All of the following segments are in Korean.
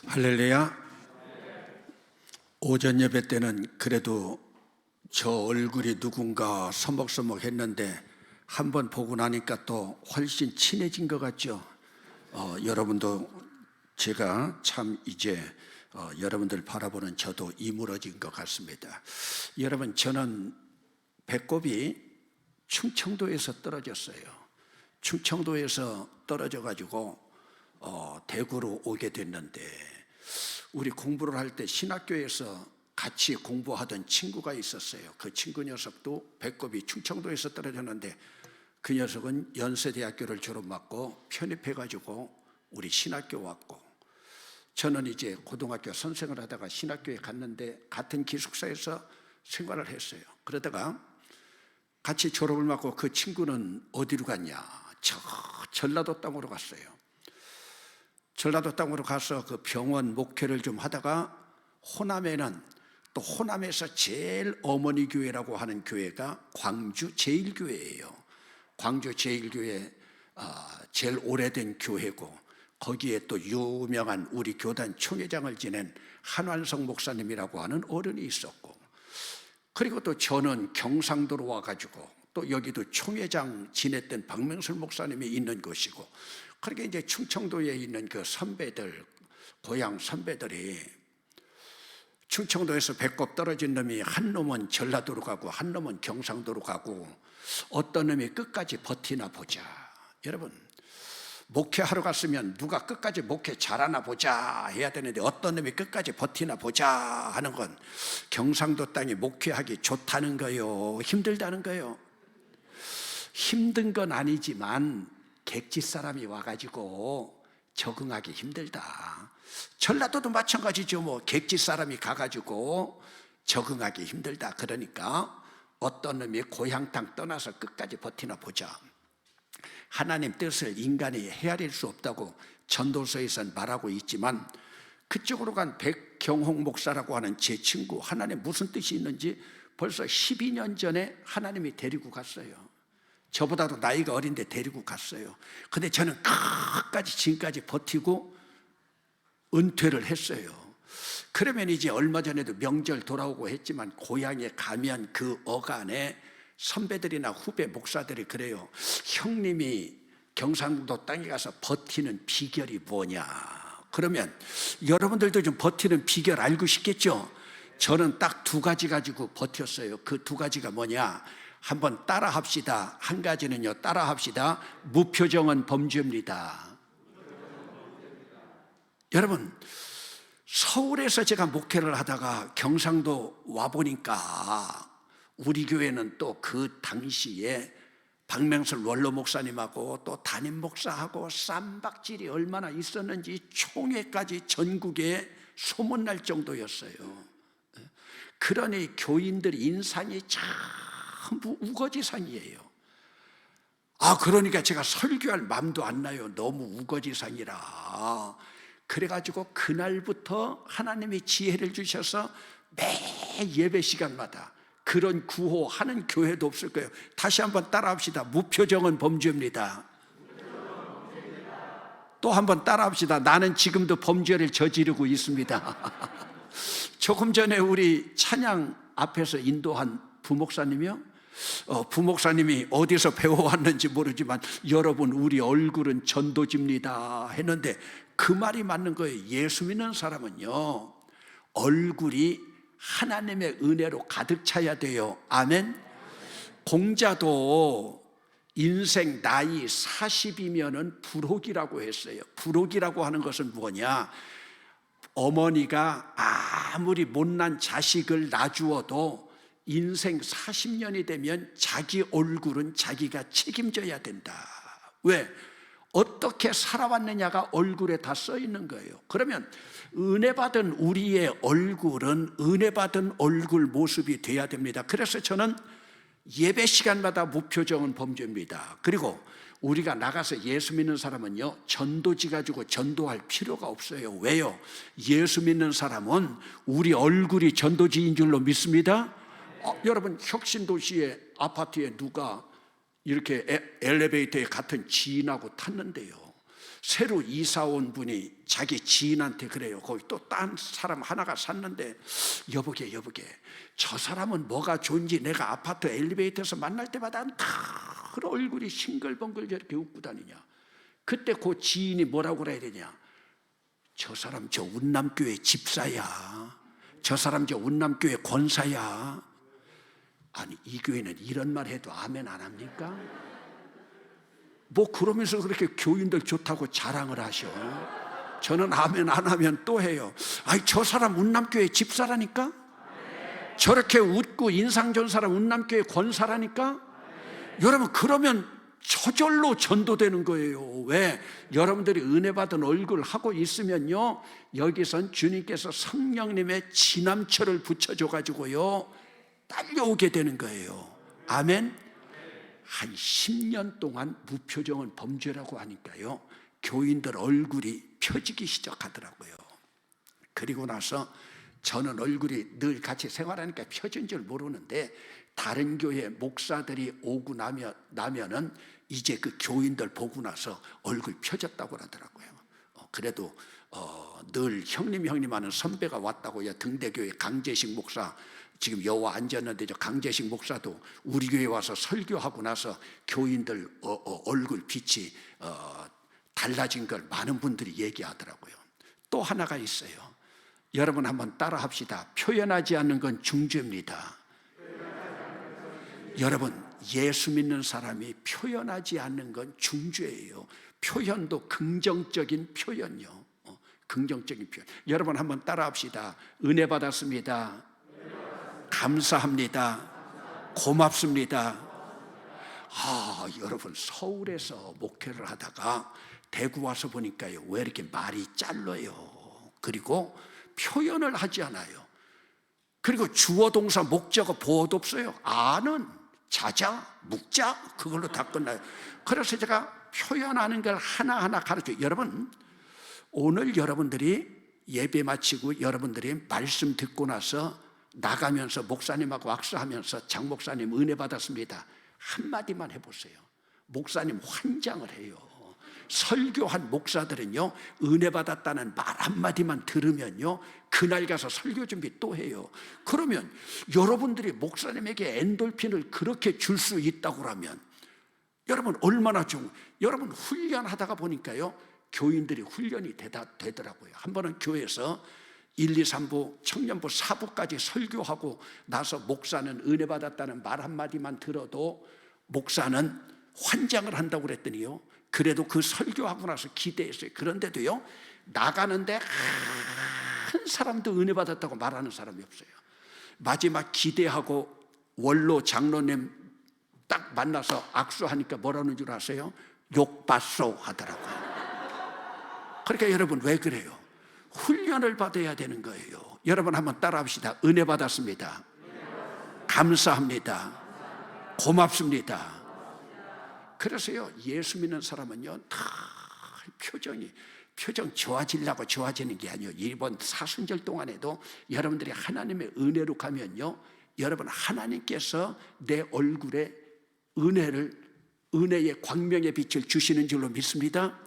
할렐루야. 오전 예배 때는 그래도 저 얼굴이 누군가 서먹서먹 했는데 한번 보고 나니까 또 훨씬 친해진 것 같죠. 여러분도 제가 참 이제 여러분들 바라보는 저도 이물어진 것 같습니다. 여러분, 저는 배꼽이 충청도에서 떨어졌어요. 충청도에서 떨어져 가지고 대구로 오게 됐는데, 우리 공부를 할 때 신학교에서 같이 공부하던 친구가 있었어요. 그 친구 녀석도 배꼽이 충청도에서 떨어졌는데, 그 녀석은 연세대학교를 졸업하고 편입해가지고 우리 신학교 왔고, 저는 이제 고등학교 선생을 하다가 신학교에 갔는데 같은 기숙사에서 생활을 했어요. 그러다가 같이 졸업을 하고 그 친구는 어디로 갔냐? 저 전라도 땅으로 갔어요. 전라도 땅으로 가서 그 병원 목회를 좀 하다가, 호남에는 또 호남에서 제일 어머니 교회라고 하는 교회가 광주 제일교회예요. 광주 제일교회 제일 오래된 교회고, 거기에 또 유명한 우리 교단 총회장을 지낸 한완성 목사님이라고 하는 어른이 있었고, 그리고 또 저는 경상도로 와가지고 또 여기도 총회장 지냈던 박명술 목사님이 있는 곳이고, 그러니까 이제 충청도에 있는 그 선배들, 고향 선배들이, 충청도에서 배꼽 떨어진 놈이 한 놈은 전라도로 가고 한 놈은 경상도로 가고, 어떤 놈이 끝까지 버티나 보자. 여러분, 목회하러 갔으면 누가 끝까지 목회 잘하나 보자 해야 되는데, 어떤 놈이 끝까지 버티나 보자 하는 건 경상도 땅이 목회하기 좋다는 거요, 힘들다는 거요? 힘든 건 아니지만 객지 사람이 와가지고 적응하기 힘들다. 전라도도 마찬가지죠. 뭐 객지 사람이 가가지고 적응하기 힘들다. 그러니까 어떤 놈이 고향 땅 떠나서 끝까지 버티나 보자. 하나님 뜻을 인간이 헤아릴 수 없다고 전도서에선 말하고 있지만, 그쪽으로 간 백경홍 목사라고 하는 제 친구, 하나님 무슨 뜻이 있는지 벌써 12년 전에 하나님이 데리고 갔어요. 저보다도 나이가 어린데 데리고 갔어요. 근데 저는 끝까지 지금까지 버티고 은퇴를 했어요. 그러면 이제 얼마 전에도 명절 돌아오고 했지만, 고향에 가면 그 어간에 선배들이나 후배 목사들이 그래요. 형님이 경상도 땅에 가서 버티는 비결이 뭐냐? 그러면 여러분들도 좀 버티는 비결 알고 싶겠죠? 저는 딱 두 가지 가지고 버텼어요. 그 두 가지가 뭐냐? 한번 따라 합시다. 한 가지는요, 따라 합시다. 무표정은 범죄입니다. 여러분, 서울에서 제가 목회를 하다가 경상도 와보니까, 우리 교회는 또 그 당시에 박명술 원로 목사님하고 또 담임 목사하고 쌈박질이 얼마나 있었는지 총회까지 전국에 소문날 정도였어요. 그러니 교인들 인상이 전부 우거지상이에요. 그러니까 제가 설교할 마음도 안 나요. 너무 우거지상이라. 그래가지고 그날부터 하나님이 지혜를 주셔서 매 예배 시간마다, 그런 구호하는 교회도 없을 거예요. 다시 한번 따라합시다. 무표정은 범죄입니다. 또 한번 따라합시다. 나는 지금도 범죄를 저지르고 있습니다. 조금 전에 우리 찬양 앞에서 인도한 부목사님이요, 부목사님이 어디서 배워왔는지 모르지만, 여러분 우리 얼굴은 전도지입니다 했는데, 그 말이 맞는 거예요. 예수 믿는 사람은요, 얼굴이 하나님의 은혜로 가득 차야 돼요. 아멘. 공자도 인생 나이 40이면은 불혹이라고 했어요. 불혹이라고 하는 것은 뭐냐? 어머니가 아무리 못난 자식을 낳아주어도 인생 40년이 되면 자기 얼굴은 자기가 책임져야 된다. 왜? 어떻게 살아왔느냐가 얼굴에 다 써 있는 거예요. 그러면 은혜 받은 우리의 얼굴은 은혜 받은 얼굴 모습이 돼야 됩니다. 그래서 저는 예배 시간마다 무표정은 범죄입니다. 그리고 우리가 나가서 예수 믿는 사람은요, 전도지 가지고 전도할 필요가 없어요. 왜요? 예수 믿는 사람은 우리 얼굴이 전도지인 줄로 믿습니다. 여러분, 혁신도시의 아파트에 누가 이렇게 엘리베이터에 같은 지인하고 탔는데요, 새로 이사 온 분이 자기 지인한테 그래요. 거기 또 딴 사람 하나가 샀는데, 여보게 저 사람은 뭐가 좋은지 내가 아파트 엘리베이터에서 만날 때마다 다 얼굴이 싱글벙글 저렇게 웃고 다니냐. 그때 그 지인이 뭐라고 그래야 되냐. 저 사람 저 운남교회 집사야. 저 사람 저 운남교회 권사야. 아니, 이 교회는 이런 말 해도 아멘 안 합니까? 뭐 그러면서 그렇게 교인들 좋다고 자랑을 하셔. 저는 아멘 안 하면 또 해요. 아니, 저 사람 운남교회 집사라니까? 저렇게 웃고 인상 좋은 사람 운남교회 권사라니까? 여러분, 그러면 저절로 전도되는 거예요. 왜? 여러분들이 은혜 받은 얼굴 하고 있으면요, 여기선 주님께서 성령님의 진함철을 붙여줘가지고요 딸려오게 되는 거예요. 아멘. 한 10년 동안 무표정은 범죄라고 하니까요, 교인들 얼굴이 펴지기 시작하더라고요. 그리고 나서 저는 얼굴이 늘 같이 생활하니까 펴진 줄 모르는데, 다른 교회 목사들이 오고 나면은 이제 그 교인들 보고 나서 얼굴 펴졌다고 하더라고요. 그래도 늘 형님 하는 선배가 왔다고요. 등대교회 강재식 목사, 지금 여와 앉았는데 저 강재식 목사도 우리 교회 와서 설교하고 나서 교인들 얼굴 빛이 달라진 걸 많은 분들이 얘기하더라고요. 또 하나가 있어요. 여러분 한번 따라 합시다. 표현하지 않는 건 중죄입니다. 여러분, 예수 믿는 사람이 표현하지 않는 건 중죄예요. 표현도 긍정적인 표현요. 긍정적인 표현. 여러분 한번 따라 합시다. 은혜 받았습니다. 감사합니다. 고맙습니다. 여러분, 서울에서 목회를 하다가 대구 와서 보니까요, 왜 이렇게 말이 잘라요? 그리고 표현을 하지 않아요. 그리고 주어 동사 목적어 보어도 없어요. 아는, 자자, 묵자, 그걸로 다 끝나요. 그래서 제가 표현하는 걸 하나하나 가르쳐요. 여러분, 오늘 여러분들이 예배 마치고 여러분들이 말씀 듣고 나서 나가면서 목사님하고 악수하면서 장 목사님 은혜 받았습니다 한마디만 해보세요. 목사님 환장을 해요. 설교한 목사들은요, 은혜 받았다는 말 한마디만 들으면요, 그날 가서 설교 준비 또 해요. 그러면 여러분들이 목사님에게 엔돌핀을 그렇게 줄 수 있다고 하면 여러분 얼마나 여러분 훈련하다가 보니까요, 교인들이 훈련이 되더라고요. 한 번은 교회에서 1, 2, 3부, 청년부 4부까지 설교하고 나서 목사는 은혜 받았다는 말 한마디만 들어도 목사는 환장을 한다고 그랬더니요, 그래도 그 설교하고 나서 기대했어요. 그런데도요, 나가는데 한 사람도 은혜 받았다고 말하는 사람이 없어요. 마지막 기대하고 원로 장로님 딱 만나서 악수하니까 뭐라는 줄 아세요? 욕받소 하더라고요. 그러니까 여러분, 왜 그래요? 훈련을 받아야 되는 거예요. 여러분 한번 따라 합시다. 은혜 받았습니다. 감사합니다. 고맙습니다. 그래서요, 예수 믿는 사람은요, 다 표정 좋아지려고 좋아지는 게 아니에요. 이번 사순절 동안에도 여러분들이 하나님의 은혜로 가면요, 여러분 하나님께서 내 얼굴에 은혜의 광명의 빛을 주시는 줄로 믿습니다.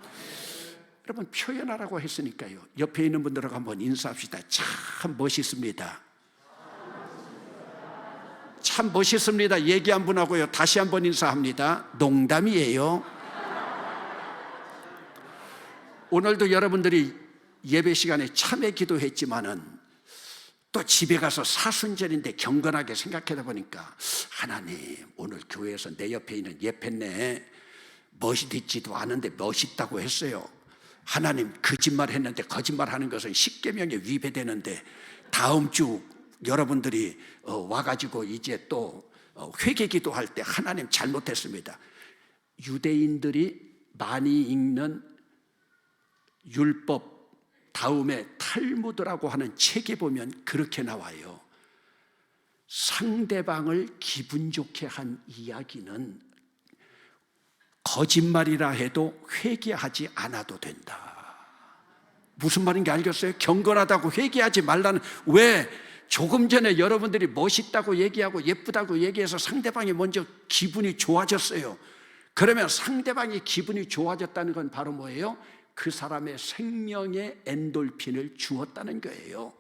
여러분, 표현하라고 했으니까요, 옆에 있는 분들하고 한번 인사합시다. 참 멋있습니다. 참 멋있습니다. 얘기 한 분 하고요, 다시 한번 인사합니다. 농담이에요. 오늘도 여러분들이 예배 시간에 참회 기도했지만은 또 집에 가서 사순절인데 경건하게 생각하다 보니까, 하나님, 오늘 교회에서 내 옆에 있는 예편네 멋있지도 않은데 멋있다고 했어요. 하나님, 거짓말 했는데 거짓말하는 것은 십계명에 위배되는데 다음 주 여러분들이 와가지고 이제 또 회개기도 할 때 하나님 잘못했습니다. 유대인들이 많이 읽는 율법 다음에 탈무드라고 하는 책에 보면 그렇게 나와요. 상대방을 기분 좋게 한 이야기는 거짓말이라 해도 회개하지 않아도 된다. 무슨 말인지 알겠어요? 경건하다고 회개하지 말라는, 왜? 조금 전에 여러분들이 멋있다고 얘기하고 예쁘다고 얘기해서 상대방이 먼저 기분이 좋아졌어요. 그러면 상대방이 기분이 좋아졌다는 건 바로 뭐예요? 그 사람의 생명의 엔돌핀을 주었다는 거예요.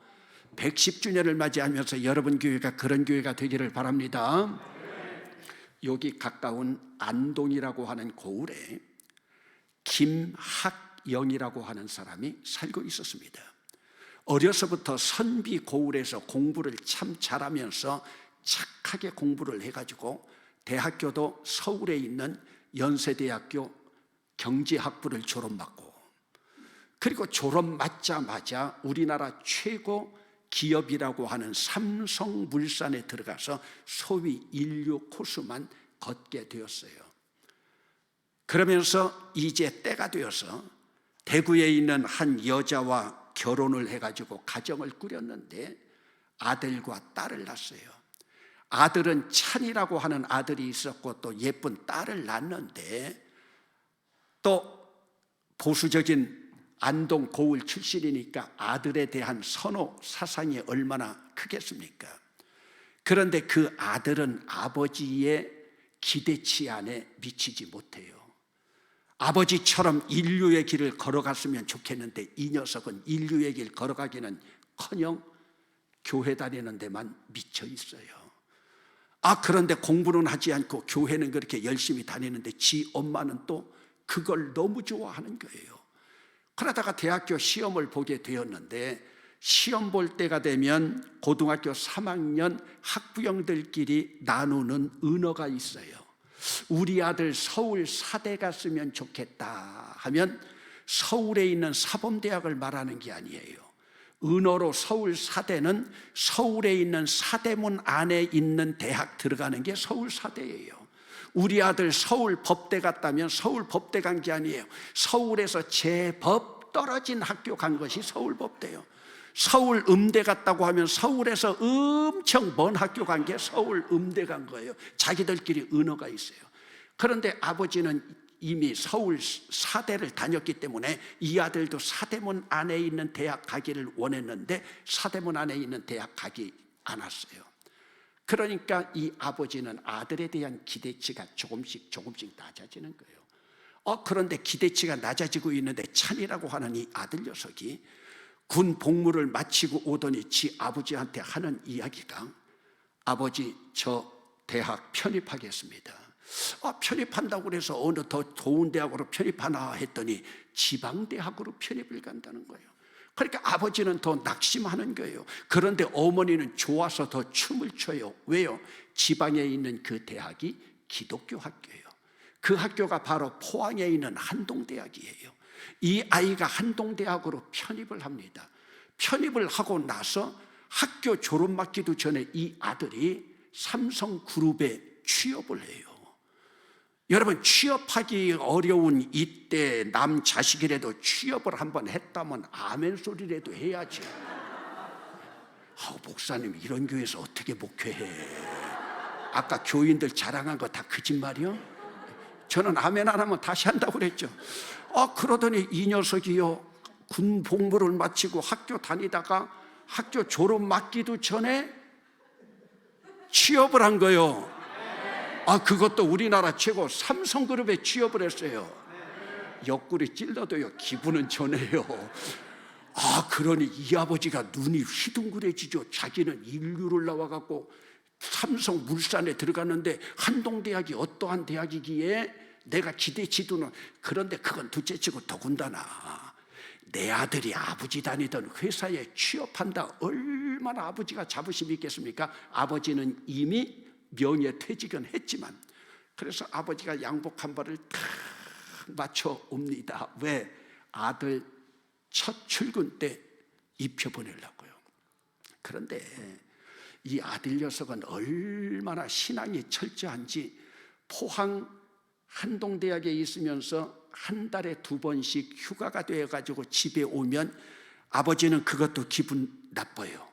110주년을 맞이하면서 여러분 교회가 그런 교회가 되기를 바랍니다. 여기 가까운 안동이라고 하는 고을에 김학영이라고 하는 사람이 살고 있었습니다. 어려서부터 선비 고을에서 공부를 참 잘하면서 착하게 공부를 해가지고 대학교도 서울에 있는 연세대학교 경제학부를 졸업받고, 그리고 졸업맞자마자 우리나라 최고 기업이라고 하는 삼성물산에 들어가서 소위 인류 코스만 걷게 되었어요. 그러면서 이제 때가 되어서 대구에 있는 한 여자와 결혼을 해가지고 가정을 꾸렸는데 아들과 딸을 낳았어요. 아들은 찬이라고 하는 아들이 있었고 또 예쁜 딸을 낳았는데, 또 보수적인 안동 고을 출신이니까 아들에 대한 선호 사상이 얼마나 크겠습니까? 그런데 그 아들은 아버지의 기대치 안에 미치지 못해요. 아버지처럼 인류의 길을 걸어갔으면 좋겠는데 이 녀석은 인류의 길 걸어가기는커녕 교회 다니는 데만 미쳐 있어요. 그런데 공부는 하지 않고 교회는 그렇게 열심히 다니는데 지 엄마는 또 그걸 너무 좋아하는 거예요. 그러다가 대학교 시험을 보게 되었는데, 시험 볼 때가 되면 고등학교 3학년 학부형들끼리 나누는 은어가 있어요. 우리 아들 서울 사대 갔으면 좋겠다 하면 서울에 있는 사범대학을 말하는 게 아니에요. 은어로 서울 사대는 서울에 있는 사대문 안에 있는 대학 들어가는 게 서울 사대예요. 우리 아들 서울 법대 갔다면 서울 법대 간 게 아니에요. 서울에서 제법 떨어진 학교 간 것이 서울 법대요. 서울 음대 갔다고 하면 서울에서 엄청 먼 학교 간 게 서울 음대 간 거예요. 자기들끼리 은어가 있어요. 그런데 아버지는 이미 서울 사대를 다녔기 때문에 이 아들도 사대문 안에 있는 대학 가기를 원했는데 사대문 안에 있는 대학 가기 않았어요. 그러니까 이 아버지는 아들에 대한 기대치가 조금씩 낮아지는 거예요. 그런데 기대치가 낮아지고 있는데 찬이라고 하는 이 아들 녀석이 군 복무를 마치고 오더니 지 아버지한테 하는 이야기가, 아버지 저 대학 편입하겠습니다. 편입한다고 그래서 어느 더 좋은 대학으로 편입하나 했더니 지방대학으로 편입을 간다는 거예요. 그러니까 아버지는 더 낙심하는 거예요. 그런데 어머니는 좋아서 더 춤을 춰요. 왜요? 지방에 있는 그 대학이 기독교 학교예요. 그 학교가 바로 포항에 있는 한동대학이에요. 이 아이가 한동대학으로 편입을 합니다. 편입을 하고 나서 학교 졸업 맞기도 전에 이 아들이 삼성그룹에 취업을 해요. 여러분, 취업하기 어려운 이때 남 자식이라도 취업을 한번 했다면 아멘 소리라도 해야지. 목사님 이런 교회에서 어떻게 목회해? 아까 교인들 자랑한 거 다 거짓말이요? 저는 아멘 안 하면 다시 한다고 그랬죠. 그러더니 이 녀석이요, 군 복무를 마치고 학교 다니다가 학교 졸업 맞기도 전에 취업을 한 거예요. 그것도 우리나라 최고 삼성그룹에 취업을 했어요. 옆구리 찔러도요 기분은 전해요. 그러니 이 아버지가 눈이 휘둥그레지죠. 자기는 인류를 나와갖고 삼성물산에 들어갔는데 한동대학이 어떠한 대학이기에 내가 기대치도는, 그런데 그건 둘째치고 더군다나 내 아들이 아버지 다니던 회사에 취업한다, 얼마나 아버지가 자부심이 있겠습니까? 아버지는 이미 명예퇴직은 했지만, 그래서 아버지가 양복 한 벌을 탁 맞춰 옵니다. 왜? 아들 첫 출근 때 입혀보내려고요. 그런데 이 아들 녀석은 얼마나 신앙이 철저한지 포항 한동대학에 있으면서 한 달에 2번씩 휴가가 되어가지고 집에 오면 아버지는 그것도 기분 나빠요.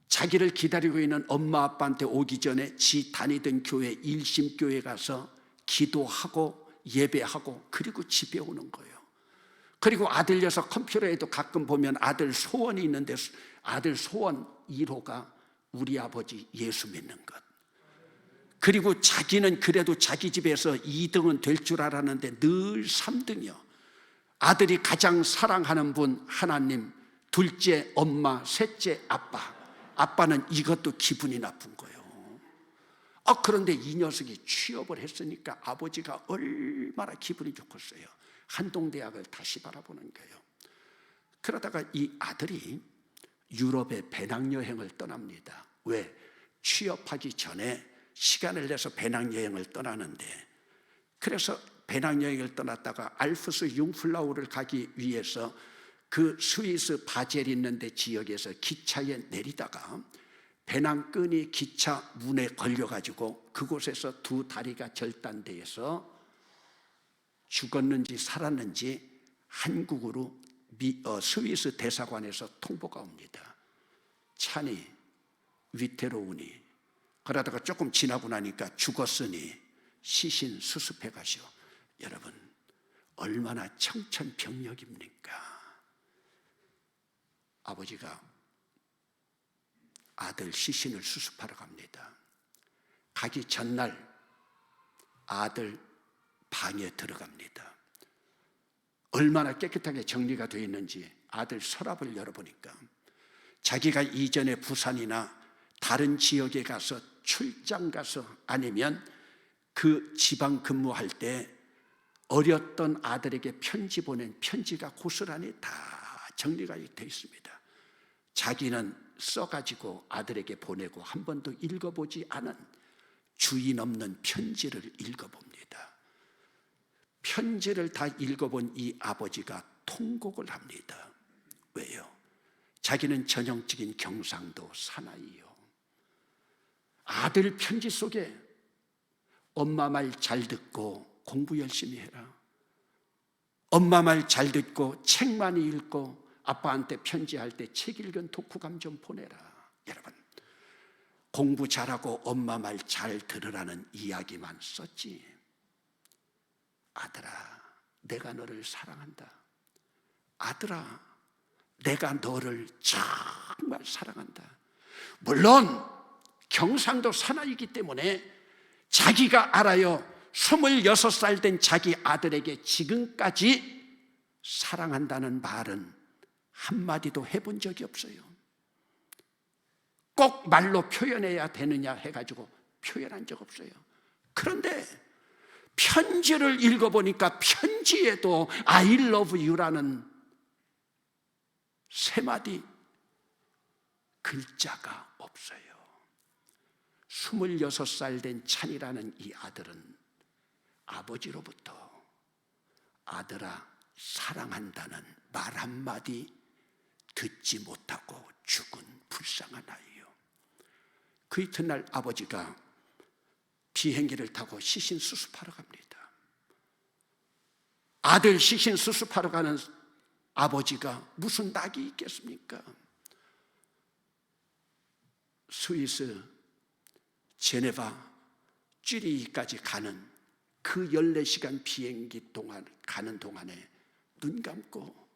자기를 기다리고 있는 엄마 아빠한테 오기 전에 지 다니던 교회 일심교회 가서 기도하고 예배하고 그리고 집에 오는 거예요. 그리고 아들 녀석 컴퓨터에도 가끔 보면 아들 소원이 있는데 아들 소원 1호가 우리 아버지 예수 믿는 것. 그리고 자기는 그래도 자기 집에서 2등은 될 줄 알았는데 늘 3등이요. 아들이 가장 사랑하는 분 하나님, 둘째 엄마, 셋째 아빠. 아빠는 이것도 기분이 나쁜 거예요. 그런데 이 녀석이 취업을 했으니까 아버지가 얼마나 기분이 좋겠어요. 한동대학을 다시 바라보는 거예요. 그러다가 이 아들이 유럽에 배낭여행을 떠납니다. 왜? 취업하기 전에 시간을 내서 배낭여행을 떠나는데, 그래서 배낭여행을 떠났다가 알프스 융플라우를 가기 위해서 그 스위스 바젤 있는 데 지역에서 기차에 내리다가 배낭끈이 기차 문에 걸려가지고 그곳에서 두 다리가 절단돼서 죽었는지 살았는지 한국으로 스위스 대사관에서 통보가 옵니다. 차니 위태로우니, 그러다가 조금 지나고 나니까 죽었으니 시신 수습해 가시오. 여러분, 얼마나 청천벽력입니까? 아버지가 아들 시신을 수습하러 갑니다. 가기 전날 아들 방에 들어갑니다. 얼마나 깨끗하게 정리가 되어 있는지 아들 서랍을 열어보니까 자기가 이전에 부산이나 다른 지역에 가서 출장 가서 아니면 그 지방 근무할 때 어렸던 아들에게 편지 보낸 편지가 고스란히 다 정리가 되어 있습니다. 자기는 써가지고 아들에게 보내고 한 번도 읽어보지 않은 주인 없는 편지를 읽어봅니다. 편지를 다 읽어본 이 아버지가 통곡을 합니다. 왜요? 자기는 전형적인 경상도 사나이요. 아들 편지 속에 엄마 말 잘 듣고 공부 열심히 해라, 엄마 말 잘 듣고 책 많이 읽고 아빠한테 편지할 때 책 읽은 독후감 좀 보내라. 여러분, 공부 잘하고 엄마 말 잘 들으라는 이야기만 썼지, 아들아 내가 너를 사랑한다, 아들아 내가 너를 정말 사랑한다. 물론 경상도 사나이기 때문에 자기가 알아요. 26살 된 자기 아들에게 지금까지 사랑한다는 말은 한마디도 해본 적이 없어요. 꼭 말로 표현해야 되느냐 해가지고 표현한 적 없어요. 그런데 편지를 읽어보니까 편지에도 I love you라는 세 마디 글자가 없어요. 26살 된 찬이라는 이 아들은 아버지로부터 아들아 사랑한다는 말 한마디 듣지 못하고 죽은 불쌍한 아이요. 그 이튿날 아버지가 비행기를 타고 시신 수습하러 갑니다. 아들 시신 수습하러 가는 아버지가 무슨 낙이 있겠습니까? 스위스 제네바 쥐리히까지 가는 그 14시간 비행기 동안 가는 동안에 눈 감고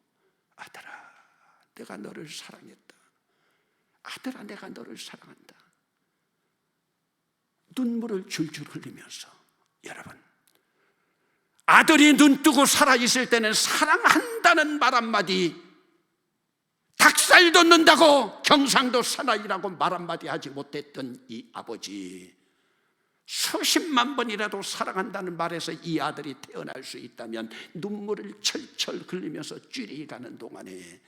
아들아 내가 너를 사랑했다, 아들아 내가 너를 사랑한다, 눈물을 줄줄 흘리면서, 여러분 아들이 눈 뜨고 살아있을 때는 사랑한다는 말 한마디, 닭살 돋는다고 경상도 사나이라고 말 한마디 하지 못했던 이 아버지, 수십만 번이라도 사랑한다는 말에서 이 아들이 태어날 수 있다면 눈물을 철철 흘리면서 쥐리 가는 동안에,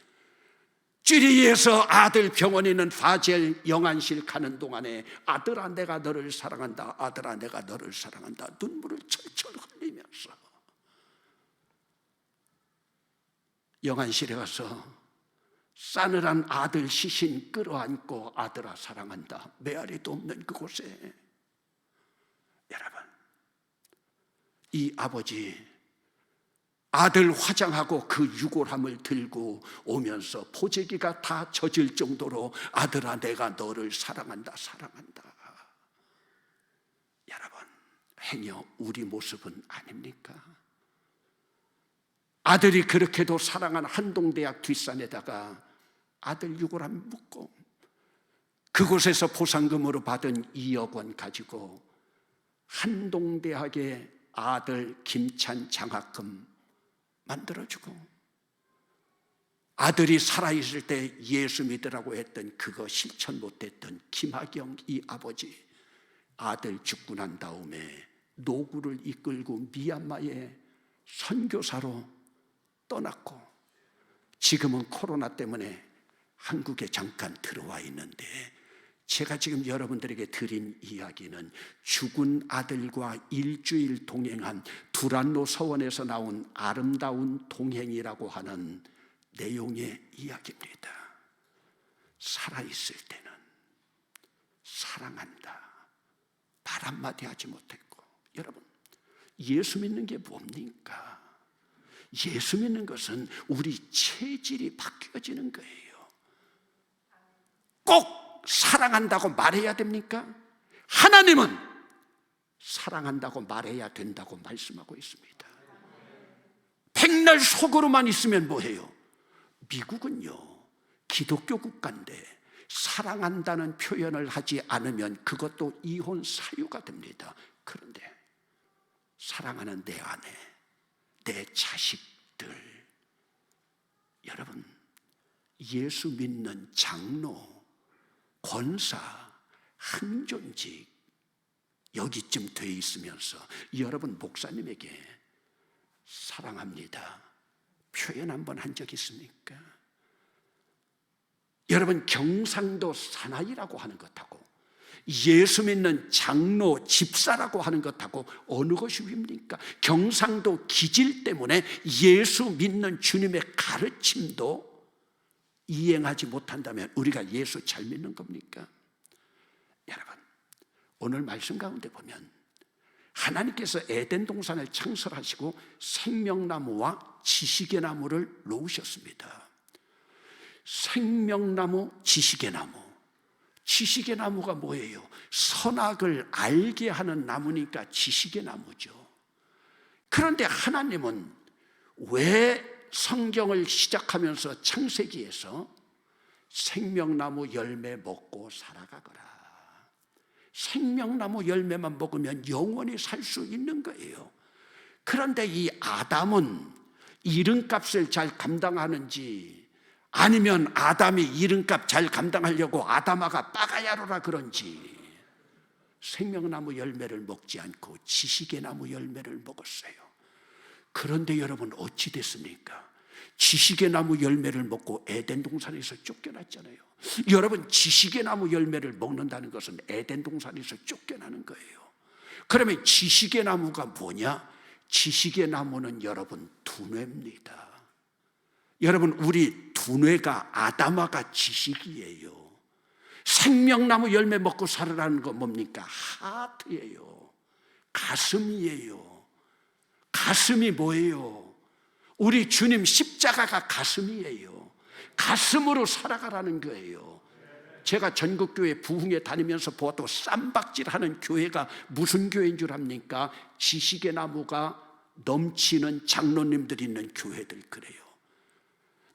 쥐리에서 아들 병원에 있는 바젤 영안실 가는 동안에 아들아 내가 너를 사랑한다, 아들아 내가 너를 사랑한다 눈물을 철철 흘리면서 영안실에 가서 싸늘한 아들 시신 끌어안고 아들아 사랑한다 메아리도 없는 그곳에, 여러분 이 아버지 아들 화장하고 그 유골함을 들고 오면서 보재기가 다 젖을 정도로 아들아 내가 너를 사랑한다 사랑한다. 여러분 행여 우리 모습은 아닙니까? 아들이 그렇게도 사랑한 한동대학 뒷산에다가 아들 유골함 묻고 그곳에서 보상금으로 받은 2억 원 가지고 한동대학의 아들 김찬 장학금 만들어주고, 아들이 살아있을 때 예수 믿으라고 했던 그거 실천 못했던 김학영 이 아버지, 아들 죽고 난 다음에 노구를 이끌고 미얀마에 선교사로 떠났고, 지금은 코로나 때문에 한국에 잠깐 들어와 있는데, 제가 지금 여러분들에게 드린 이야기는 죽은 아들과 일주일 동행한 두란노 서원에서 나온 아름다운 동행이라고 하는 내용의 이야기입니다. 살아있을 때는 사랑한다 말 한마디 하지 못했고, 여러분, 예수 믿는 게 뭡니까? 예수 믿는 것은 우리 체질이 바뀌어지는 거예요. 꼭 사랑한다고 말해야 됩니까? 하나님은 사랑한다고 말해야 된다고 말씀하고 있습니다. 백날 속으로만 있으면 뭐해요? 미국은요, 기독교 국가인데 사랑한다는 표현을 하지 않으면 그것도 이혼 사유가 됩니다. 그런데 사랑하는 내 아내, 내 자식들, 여러분, 예수 믿는 장로, 권사, 항존직 여기쯤 돼 있으면서 여러분 목사님에게 사랑합니다 표현 한번 한 적 있습니까? 여러분, 경상도 사나이라고 하는 것하고 예수 믿는 장로, 집사라고 하는 것하고 어느 것이 윗니까? 경상도 기질 때문에 예수 믿는 주님의 가르침도 이행하지 못한다면 우리가 예수 잘 믿는 겁니까? 여러분, 오늘 말씀 가운데 보면 하나님께서 에덴 동산을 창설하시고 생명나무와 지식의 나무를 놓으셨습니다. 생명나무, 지식의 나무. 지식의 나무가 뭐예요? 선악을 알게 하는 나무니까 지식의 나무죠. 그런데 하나님은 왜 성경을 시작하면서 창세기에서 생명나무 열매 먹고 살아가거라, 생명나무 열매만 먹으면 영원히 살 수 있는 거예요. 그런데 이 아담은 이름값을 잘 감당하는지, 아니면 아담이 이름값 잘 감당하려고 아담아가 빠가야로라 그런지 생명나무 열매를 먹지 않고 지식의 나무 열매를 먹었어요. 그런데 여러분, 어찌 됐습니까? 지식의 나무 열매를 먹고 에덴 동산에서 쫓겨났잖아요. 여러분, 지식의 나무 열매를 먹는다는 것은 에덴 동산에서 쫓겨나는 거예요. 그러면 지식의 나무가 뭐냐? 지식의 나무는 여러분 두뇌입니다. 여러분, 우리 두뇌가 아담아가 지식이에요. 생명나무 열매 먹고 살으라는 건 뭡니까? 하트예요. 가슴이에요. 가슴이 뭐예요? 우리 주님 십자가가 가슴이에요. 가슴으로 살아가라는 거예요. 제가 전국교회 부흥회 다니면서 보아도 쌈박질하는 교회가 무슨 교회인 줄 압니까? 지식의 나무가 넘치는 장로님들이 있는 교회들, 그래요.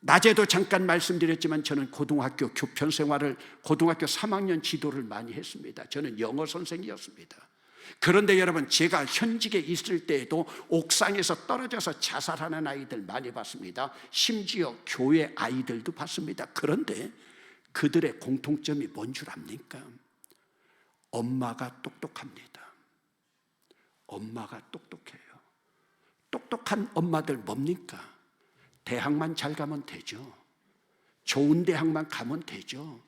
낮에도 잠깐 말씀드렸지만 저는 고등학교 교편 생활을, 고등학교 3학년 지도를 많이 했습니다. 저는 영어 선생이었습니다. 그런데 여러분, 제가 현직에 있을 때에도 옥상에서 떨어져서 자살하는 아이들 많이 봤습니다. 심지어 교회 아이들도 봤습니다. 그런데 그들의 공통점이 뭔 줄 압니까? 엄마가 똑똑합니다. 엄마가 똑똑해요. 똑똑한 엄마들 뭡니까? 대학만 잘 가면 되죠. 좋은 대학만 가면 되죠.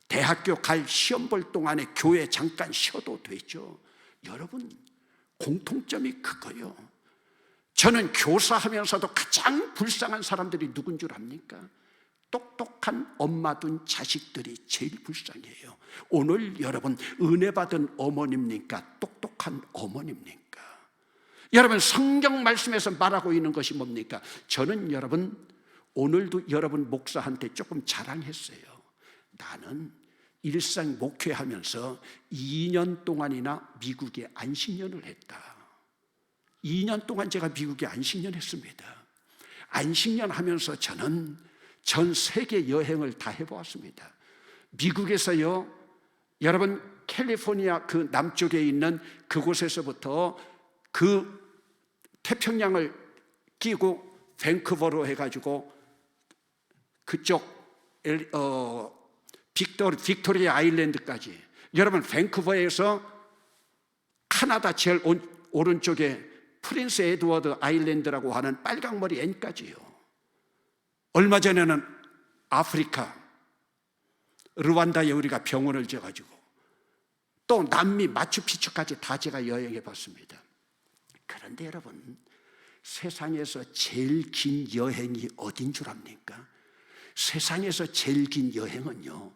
대학교 갈 시험 볼 동안에 교회 잠깐 쉬어도 되죠. 여러분, 공통점이 그거요. 저는 교사하면서도 가장 불쌍한 사람들이 누군 줄 압니까? 똑똑한 엄마 둔 자식들이 제일 불쌍해요. 오늘 여러분, 은혜 받은 어머니입니까? 똑똑한 어머니입니까? 여러분, 성경 말씀에서 말하고 있는 것이 뭡니까? 저는 여러분, 오늘도 여러분 목사한테 조금 자랑했어요. 나는 일상 목회하면서 2년 동안이나 미국에 안식년을 했다. 2년 동안 제가 미국에 안식년 했습니다. 안식년 하면서 저는 전 세계 여행을 다 해보았습니다. 미국에서요, 여러분 캘리포니아 그 남쪽에 있는 그곳에서부터 그 태평양을 끼고 밴쿠버로 해가지고 그쪽 빅토리아 아일랜드까지, 여러분 밴쿠버에서 카나다 제일 오른쪽에 프린스 에드워드 아일랜드라고 하는 빨강머리 N까지요. 얼마 전에는 아프리카 르완다에 우리가 병원을 지어가지고 또 남미 마추픽추까지 다 제가 여행해 봤습니다. 그런데 여러분, 세상에서 제일 긴 여행이 어딘 줄 압니까? 세상에서 제일 긴 여행은요,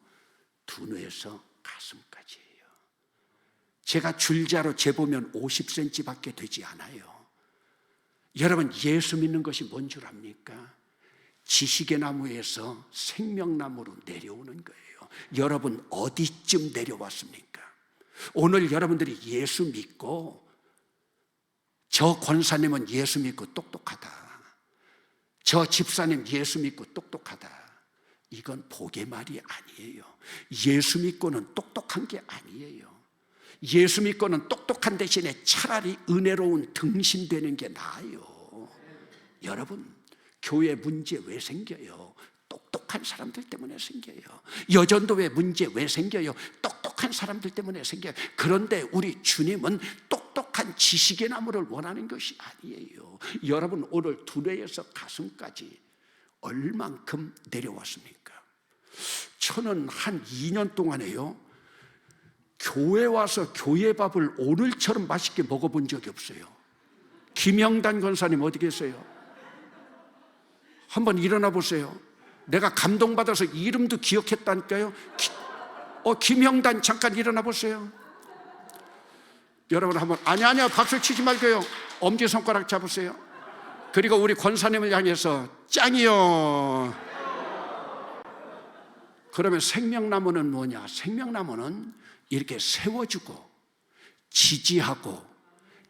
두뇌에서 가슴까지예요. 제가 줄자로 재보면 50cm 밖에 되지 않아요. 여러분, 예수 믿는 것이 뭔 줄 압니까? 지식의 나무에서 생명나무로 내려오는 거예요. 여러분, 어디쯤 내려왔습니까? 오늘 여러분들이 예수 믿고, 저 권사님은 예수 믿고 똑똑하다, 저 집사님 예수 믿고 똑똑하다, 이건 복의 말이 아니에요. 예수 믿고는 똑똑한 게 아니에요. 예수 믿고는 똑똑한 대신에 차라리 은혜로운 등신되는 게 나아요. 여러분, 교회 문제 왜 생겨요? 똑똑한 사람들 때문에 생겨요. 여전도회 문제 왜 생겨요? 똑똑한 사람들 때문에 생겨요. 그런데 우리 주님은 똑똑한 지식의 나무를 원하는 것이 아니에요. 여러분, 오늘 두뇌에서 가슴까지 얼만큼 내려왔습니까? 저는 한 2년 동안에요, 교회 와서 교회 밥을 오늘처럼 맛있게 먹어본 적이 없어요. 김영단 권사님 어디 계세요? 한번 일어나 보세요. 내가 감동받아서 이름도 기억했다니까요. 김영단 잠깐 일어나 보세요. 여러분 한번, 아니야 박수 치지 말고요, 엄지손가락 잡으세요. 그리고 우리 권사님을 향해서 짱이요. 그러면 생명나무는 뭐냐? 생명나무는 이렇게 세워주고 지지하고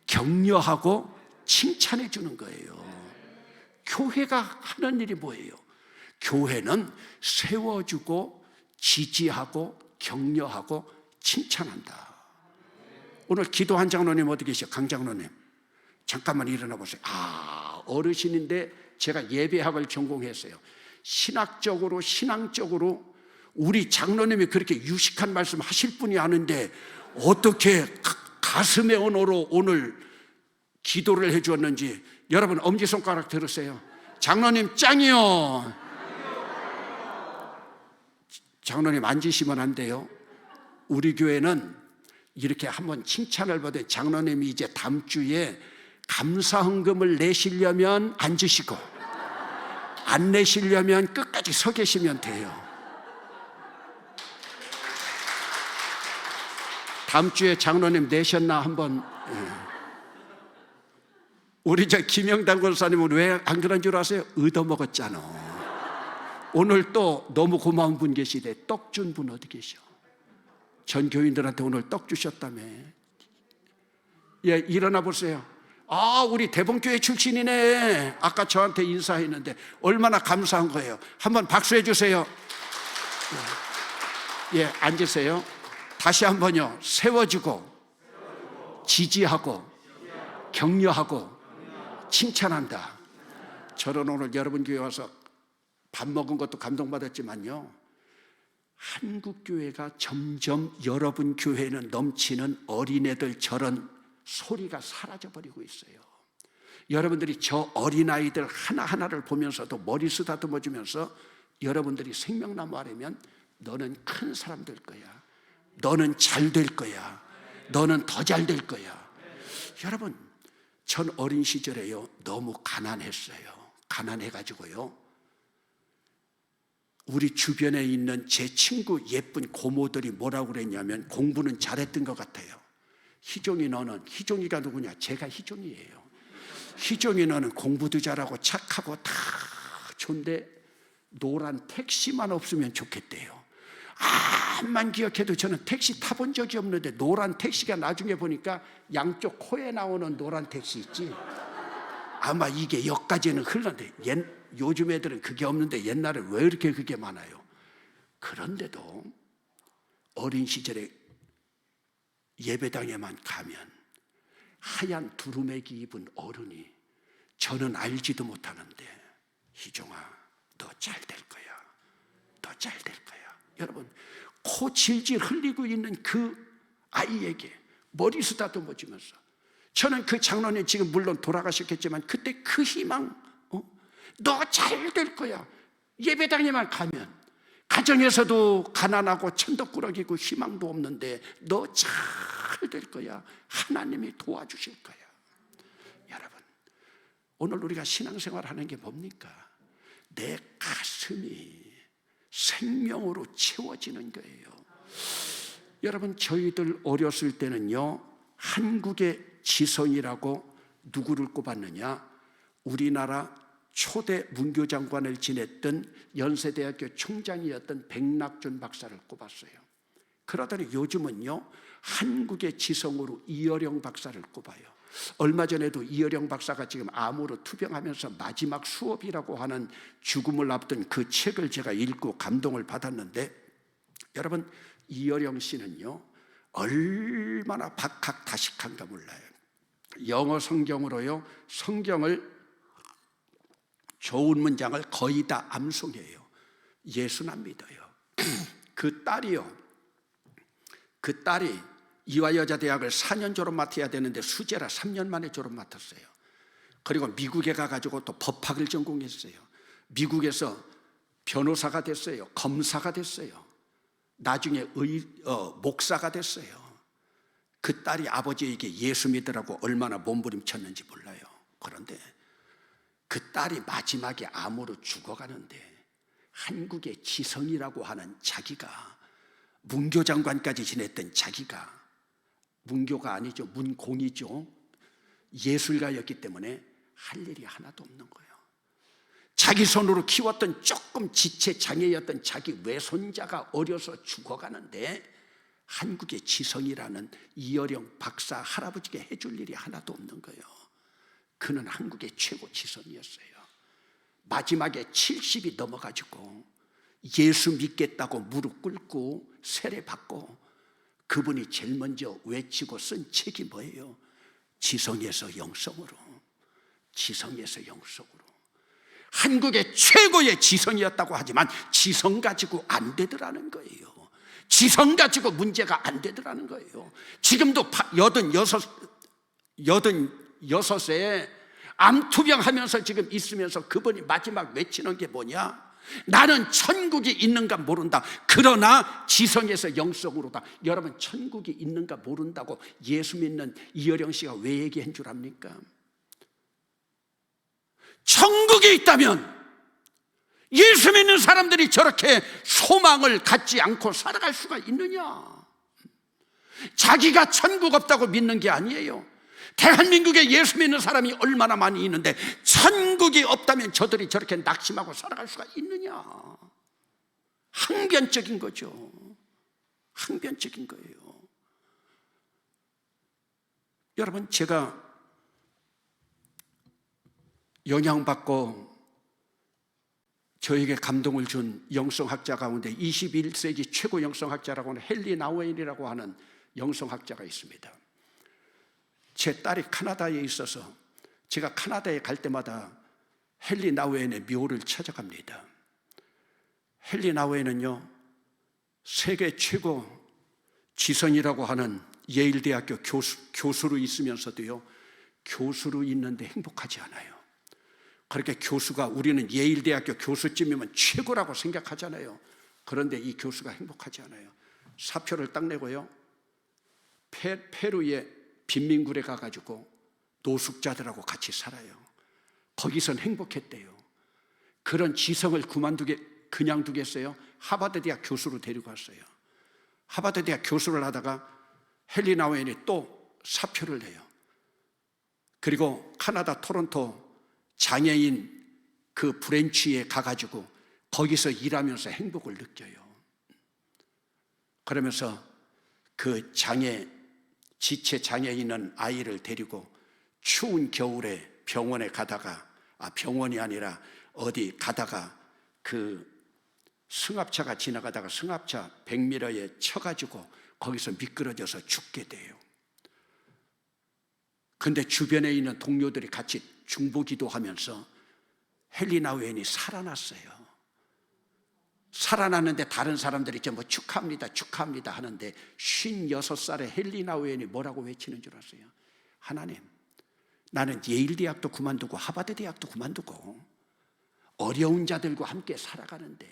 격려하고 칭찬해 주는 거예요. 교회가 하는 일이 뭐예요? 교회는 세워주고 지지하고 격려하고 칭찬한다. 오늘 기도한 장로님 어디 계셔? 강 장로님 잠깐만 일어나 보세요. 어르신인데 제가 예배학을 전공했어요. 신앙적으로 우리 장로님이 그렇게 유식한 말씀 하실 분이 아는데 어떻게 가슴의 언어로 오늘 기도를 해 주었는지, 여러분 엄지손가락 들으세요. 장로님 짱이요. 장로님 앉으시면 안 돼요. 우리 교회는 이렇게 한번 칭찬을 받은 장로님이 이제 다음 주에 감사헌금을 내시려면 앉으시고, 안 내시려면 끝까지 서 계시면 돼요. 다음 주에 장로님 내셨나 한번. 우리 저 김영단 권사님은 왜 안 그런 줄 아세요? 얻어먹었잖아. 오늘 또 너무 고마운 분 계시대. 떡 준 분 어디 계셔? 전 교인들한테 오늘 떡 주셨다며. 예, 일어나 보세요. 우리 대봉교회 출신이네. 아까 저한테 인사했는데 얼마나 감사한 거예요. 한번 박수해 주세요. 예, 앉으세요. 다시 한번요. 세워주고 지지하고 격려하고 칭찬한다. 저는 오늘 여러분 교회 와서 밥 먹은 것도 감동받았지만요, 한국교회가 점점 여러분 교회는 넘치는 어린애들 저런 소리가 사라져버리고 있어요. 여러분들이 저 어린아이들 하나하나를 보면서도 머리 쓰다듬어주면서 여러분들이 생명나무 하려면 너는 큰 사람 될 거야, 너는 잘 될 거야, 너는 더 잘 될 거야. 여러분, 전 어린 시절에요, 너무 가난했어요. 가난해가지고요, 우리 주변에 있는 제 친구 예쁜 고모들이 뭐라고 그랬냐면, 공부는 잘했던 것 같아요. 희종이 너는, 희종이가 누구냐? 제가 희종이에요. 희종이 너는 공부도 잘하고 착하고 다 좋은데 노란 택시만 없으면 좋겠대요. 암만 기억해도 저는 택시 타본 적이 없는데 노란 택시가 나중에 보니까 양쪽 코에 나오는 노란 택시 있지, 아마 이게 여기까지는 흘렀는데 요즘 애들은 그게 없는데 옛날에 왜 이렇게 그게 많아요? 그런데도 어린 시절에 예배당에만 가면 하얀 두루매기 입은 어른이, 저는 알지도 못하는데 희종아, 너 잘 될 거야. 너 잘 될 거야. 여러분, 코 질질 흘리고 있는 그 아이에게 머리 쓰다듬어주면서, 저는 그 장로님 지금 물론 돌아가셨겠지만 그때 그 희망, 너 잘 될 거야. 예배당에만 가면 가정에서도 가난하고 천덕꾸러기고 희망도 없는데 너 잘 될 거야. 하나님이 도와주실 거야. 여러분, 오늘 우리가 신앙생활 하는 게 뭡니까? 내 가슴이 생명으로 채워지는 거예요. 여러분, 저희들 어렸을 때는요, 한국의 지성이라고 누구를 꼽았느냐? 우리나라 초대 문교장관을 지냈던 연세대학교 총장이었던 백낙준 박사를 꼽았어요. 그러더니 요즘은요, 한국의 지성으로 이어령 박사를 꼽아요. 얼마 전에도 이어령 박사가 지금 암으로 투병하면서 마지막 수업이라고 하는 죽음을 앞둔 그 책을 제가 읽고 감동을 받았는데, 여러분, 이어령 씨는요, 얼마나 박학다식한가 몰라요. 영어 성경으로요, 성경을 좋은 문장을 거의 다 암송해요. 예수나 믿어요. 그 딸이 이화여자대학을 4년 졸업 맡아야 되는데 수재라 3년 만에 졸업 맡았어요. 그리고 미국에 가가지고 또 법학을 전공했어요. 미국에서 변호사가 됐어요. 검사가 됐어요. 나중에 목사가 됐어요. 그 딸이 아버지에게 예수 믿으라고 얼마나 몸부림쳤는지 몰라요. 그런데 그 딸이 마지막에 암으로 죽어가는데 한국의 지성이라고 하는 자기가, 문교장관까지 지냈던 자기가, 문교가 아니죠, 문공이죠, 예술가였기 때문에 할 일이 하나도 없는 거예요. 자기 손으로 키웠던 조금 지체장애였던 자기 외손자가 어려서 죽어가는데 한국의 지성이라는 이어령 박사 할아버지가 해줄 일이 하나도 없는 거예요. 그는 한국의 최고 지성이었어요. 마지막에 70이 넘어가지고 예수 믿겠다고 무릎 꿇고 세례받고 그분이 제일 먼저 외치고 쓴 책이 뭐예요? 지성에서 영성으로. 지성에서 영성으로. 한국의 최고의 지성이었다고 하지만 지성 가지고 안 되더라는 거예요. 지성 가지고 문제가 안 되더라는 거예요. 지금도 86세 암투병하면서 지금 있으면서 그분이 마지막 외치는 게 뭐냐? 나는 천국이 있는가 모른다. 그러나 지성에서 영성으로다. 여러분, 천국이 있는가 모른다고 예수 믿는 이어령 씨가 왜 얘기한 줄 압니까? 천국이 있다면 예수 믿는 사람들이 저렇게 소망을 갖지 않고 살아갈 수가 있느냐? 자기가 천국 없다고 믿는 게 아니에요. 대한민국에 예수 믿는 사람이 얼마나 많이 있는데 천국이 없다면 저들이 저렇게 낙심하고 살아갈 수가 있느냐? 항변적인 거죠. 항변적인 거예요. 여러분, 제가 영향받고 저에게 감동을 준 영성학자 가운데 21세기 최고 영성학자라고 하는 헨리 나우엔이라고 하는 영성학자가 있습니다. 제 딸이 카나다에 있어서 제가 카나다에 갈 때마다 헨리 나우엔의 묘를 찾아갑니다. 헨리 나우엔은요, 세계 최고 지성이라고 하는 예일대학교 교수로 있으면서도요, 교수로 있는데 행복하지 않아요. 그렇게 교수가, 우리는 예일대학교 교수쯤이면 최고라고 생각하잖아요. 그런데 이 교수가 행복하지 않아요. 사표를 딱 내고요, 페루의 빈민굴에 가가지고 노숙자들하고 같이 살아요. 거기선 행복했대요. 그런 지성을 그냥 두겠어요? 하버드 대학 교수로 데리고 왔어요. 하버드 대학 교수를 하다가 헨리 나우엔이 또 사표를 내요. 그리고 카나다 토론토 장애인 그 브랜치에 가가지고 거기서 일하면서 행복을 느껴요. 그러면서 그 지체 장애 있는 아이를 데리고 추운 겨울에 병원에 가다가, 병원이 아니라 어디 가다가 그 승합차가 지나가다가 승합차 백미러에 쳐가지고 거기서 미끄러져서 죽게 돼요. 근데 주변에 있는 동료들이 같이 중보기도 하면서 헬리나 웨인이 살아났어요. 살아났는데 다른 사람들이 뭐 축하합니다, 축하합니다 하는데 56살의 헬리나 웨인이 뭐라고 외치는 줄 아세요? 하나님, 나는 예일 대학도 그만두고 하버드 대학도 그만두고 어려운 자들과 함께 살아가는데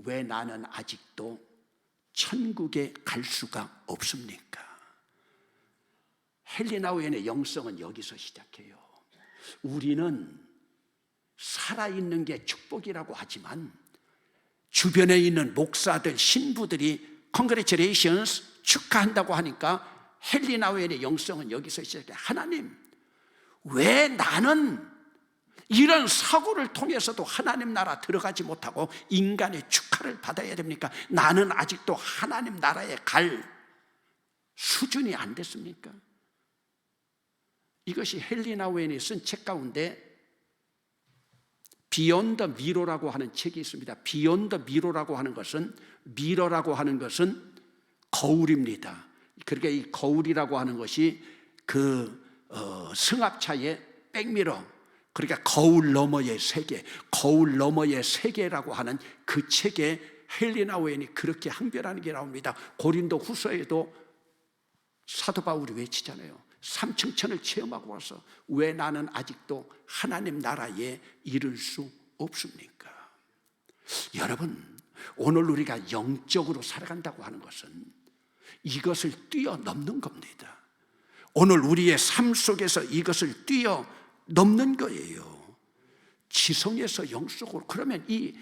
왜 나는 아직도 천국에 갈 수가 없습니까? 헬리나 웨인의 영성은 여기서 시작해요. 우리는 살아있는 게 축복이라고 하지만 주변에 있는 목사들, 신부들이 Congratulations, 축하한다고 하니까 헬리나 웨인의 영성은 여기서 시작해요. 하나님, 왜 나는 이런 사고를 통해서도 하나님 나라 들어가지 못하고 인간의 축하를 받아야 됩니까? 나는 아직도 하나님 나라에 갈 수준이 안 됐습니까? 이것이 헬리나 웨인이 쓴 책 가운데 Beyond the Mirror라고 하는 책이 있습니다. Beyond the Mirror라고 하는 것은, 미러라고 하는 것은 거울입니다. 그러니까 이 거울이라고 하는 것이 승합차의 백미러, 그러니까 거울 너머의 세계, 거울 너머의 세계라고 하는 그 책에 헬리나 웨인이 그렇게 항변하는 게 나옵니다. 고린도 후서에도 사도 바울이 외치잖아요. 삼층천을 체험하고 와서 왜 나는 아직도 하나님 나라에 이를 수 없습니까? 여러분, 오늘 우리가 영적으로 살아간다고 하는 것은 이것을 뛰어넘는 겁니다. 오늘 우리의 삶 속에서 이것을 뛰어넘는 거예요. 지성에서 영속으로. 그러면 이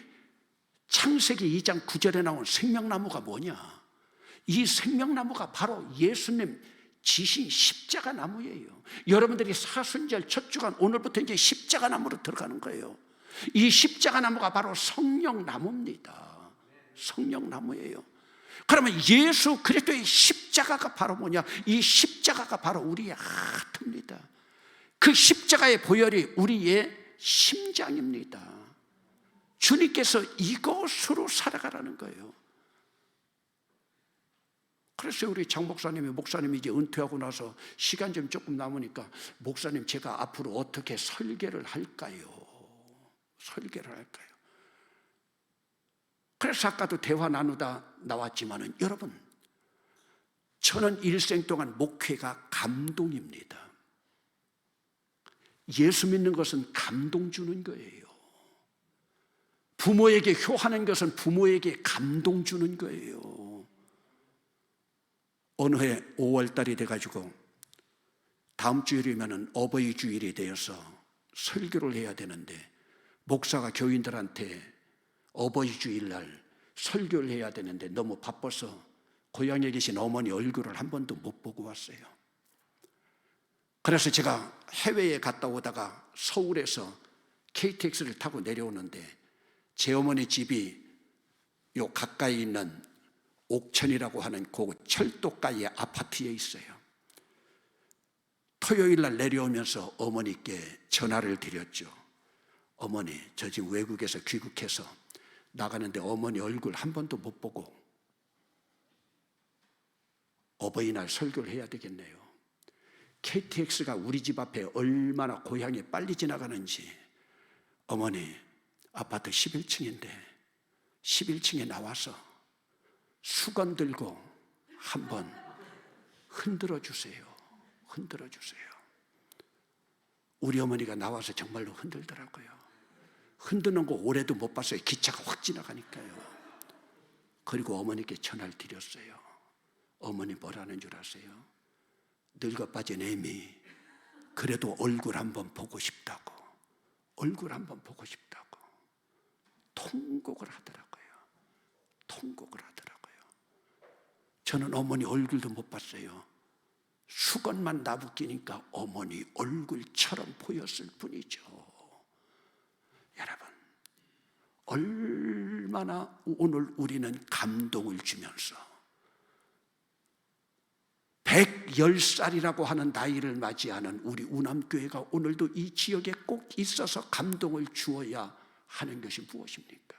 창세기 2장 9절에 나온 생명나무가 뭐냐? 이 생명나무가 바로 예수님 지신 십자가 나무예요. 여러분들이 사순절 첫 주간 오늘부터 이제 십자가 나무로 들어가는 거예요. 이 십자가 나무가 바로 성령나무입니다. 성령나무예요. 그러면 예수 그리스도의 십자가가 바로 뭐냐? 이 십자가가 바로 우리의 하트입니다. 그 십자가의 보혈이 우리의 심장입니다. 주님께서 이것으로 살아가라는 거예요. 그래서 우리 장 목사님이 이제 은퇴하고 나서 시간 좀 조금 남으니까 목사님, 제가 앞으로 어떻게 설계를 할까요? 설계를 할까요? 그래서 아까도 대화 나누다 나왔지만은 여러분, 저는 일생 동안 목회가 감동입니다. 예수 믿는 것은 감동 주는 거예요. 부모에게 효하는 것은 부모에게 감동 주는 거예요. 어느 해 5월달이 돼가지고 다음 주일이면 어버이 주일이 되어서 설교를 해야 되는데 목사가 교인들한테 어버이 주일날 설교를 해야 되는데 너무 바빠서 고향에 계신 어머니 얼굴을 한 번도 못 보고 왔어요. 그래서 제가 해외에 갔다 오다가 서울에서 KTX를 타고 내려오는데 제 어머니 집이 요 가까이 있는 옥천이라고 하는 그 철도가의 아파트에 있어요. 토요일 날 내려오면서 어머니께 전화를 드렸죠. 어머니, 저 지금 외국에서 귀국해서 나가는데 어머니 얼굴 한 번도 못 보고 어버이날 설교를 해야 되겠네요. KTX가 우리 집 앞에 얼마나 고향에 빨리 지나가는지. 어머니, 아파트 11층인데 11층에 나와서 수건 들고 한번 흔들어 주세요. 흔들어 주세요. 우리 어머니가 나와서 정말로 흔들더라고요. 흔드는 거 오래도 못 봤어요. 기차가 확 지나가니까요. 그리고 어머니께 전화를 드렸어요. 어머니 뭐라는 줄 아세요? 늙어 빠진 애미 그래도 얼굴 한번 보고 싶다고, 얼굴 한번 보고 싶다고 통곡을 하더라고요. 통곡을 하더라고요. 저는 어머니 얼굴도 못 봤어요. 수건만 나부끼니까 어머니 얼굴처럼 보였을 뿐이죠. 여러분, 얼마나 오늘 우리는 감동을 주면서 110살이라고 하는 나이를 맞이하는 우리 우남교회가 오늘도 이 지역에 꼭 있어서 감동을 주어야 하는 것이 무엇입니까?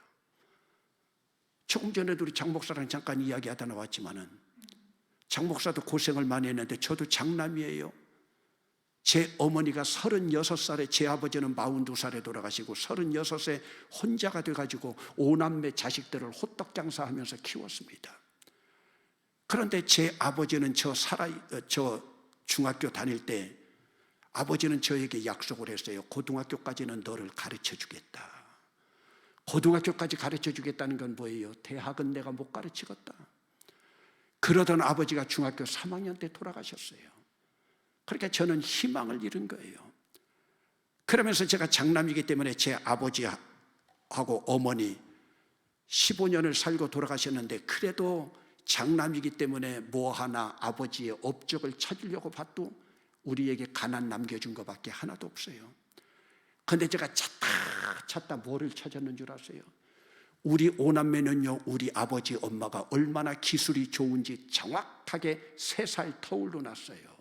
조금 전에도 우리 장 목사랑 잠깐 이야기하다 나왔지만은 장 목사도 고생을 많이 했는데 저도 장남이에요. 제 어머니가 36살에, 제 아버지는 42살에 돌아가시고 36에 혼자가 돼가지고 5남매 자식들을 호떡 장사하면서 키웠습니다. 그런데 제 아버지는 저 중학교 다닐 때 아버지는 저에게 약속을 했어요. 고등학교까지는 너를 가르쳐 주겠다. 고등학교까지 가르쳐 주겠다는 건 뭐예요? 대학은 내가 못 가르치겠다. 그러던 아버지가 중학교 3학년 때 돌아가셨어요. 그러니까 저는 희망을 잃은 거예요. 그러면서 제가 장남이기 때문에 제 아버지하고 어머니 15년을 살고 돌아가셨는데, 그래도 장남이기 때문에 뭐 하나 아버지의 업적을 찾으려고 봐도 우리에게 가난 남겨준 것밖에 하나도 없어요. 그런데 제가 찾다 뭐를 찾았는 줄 아세요? 우리 오남매는요, 우리 아버지 엄마가 얼마나 기술이 좋은지 정확하게 3살 터울로 났어요.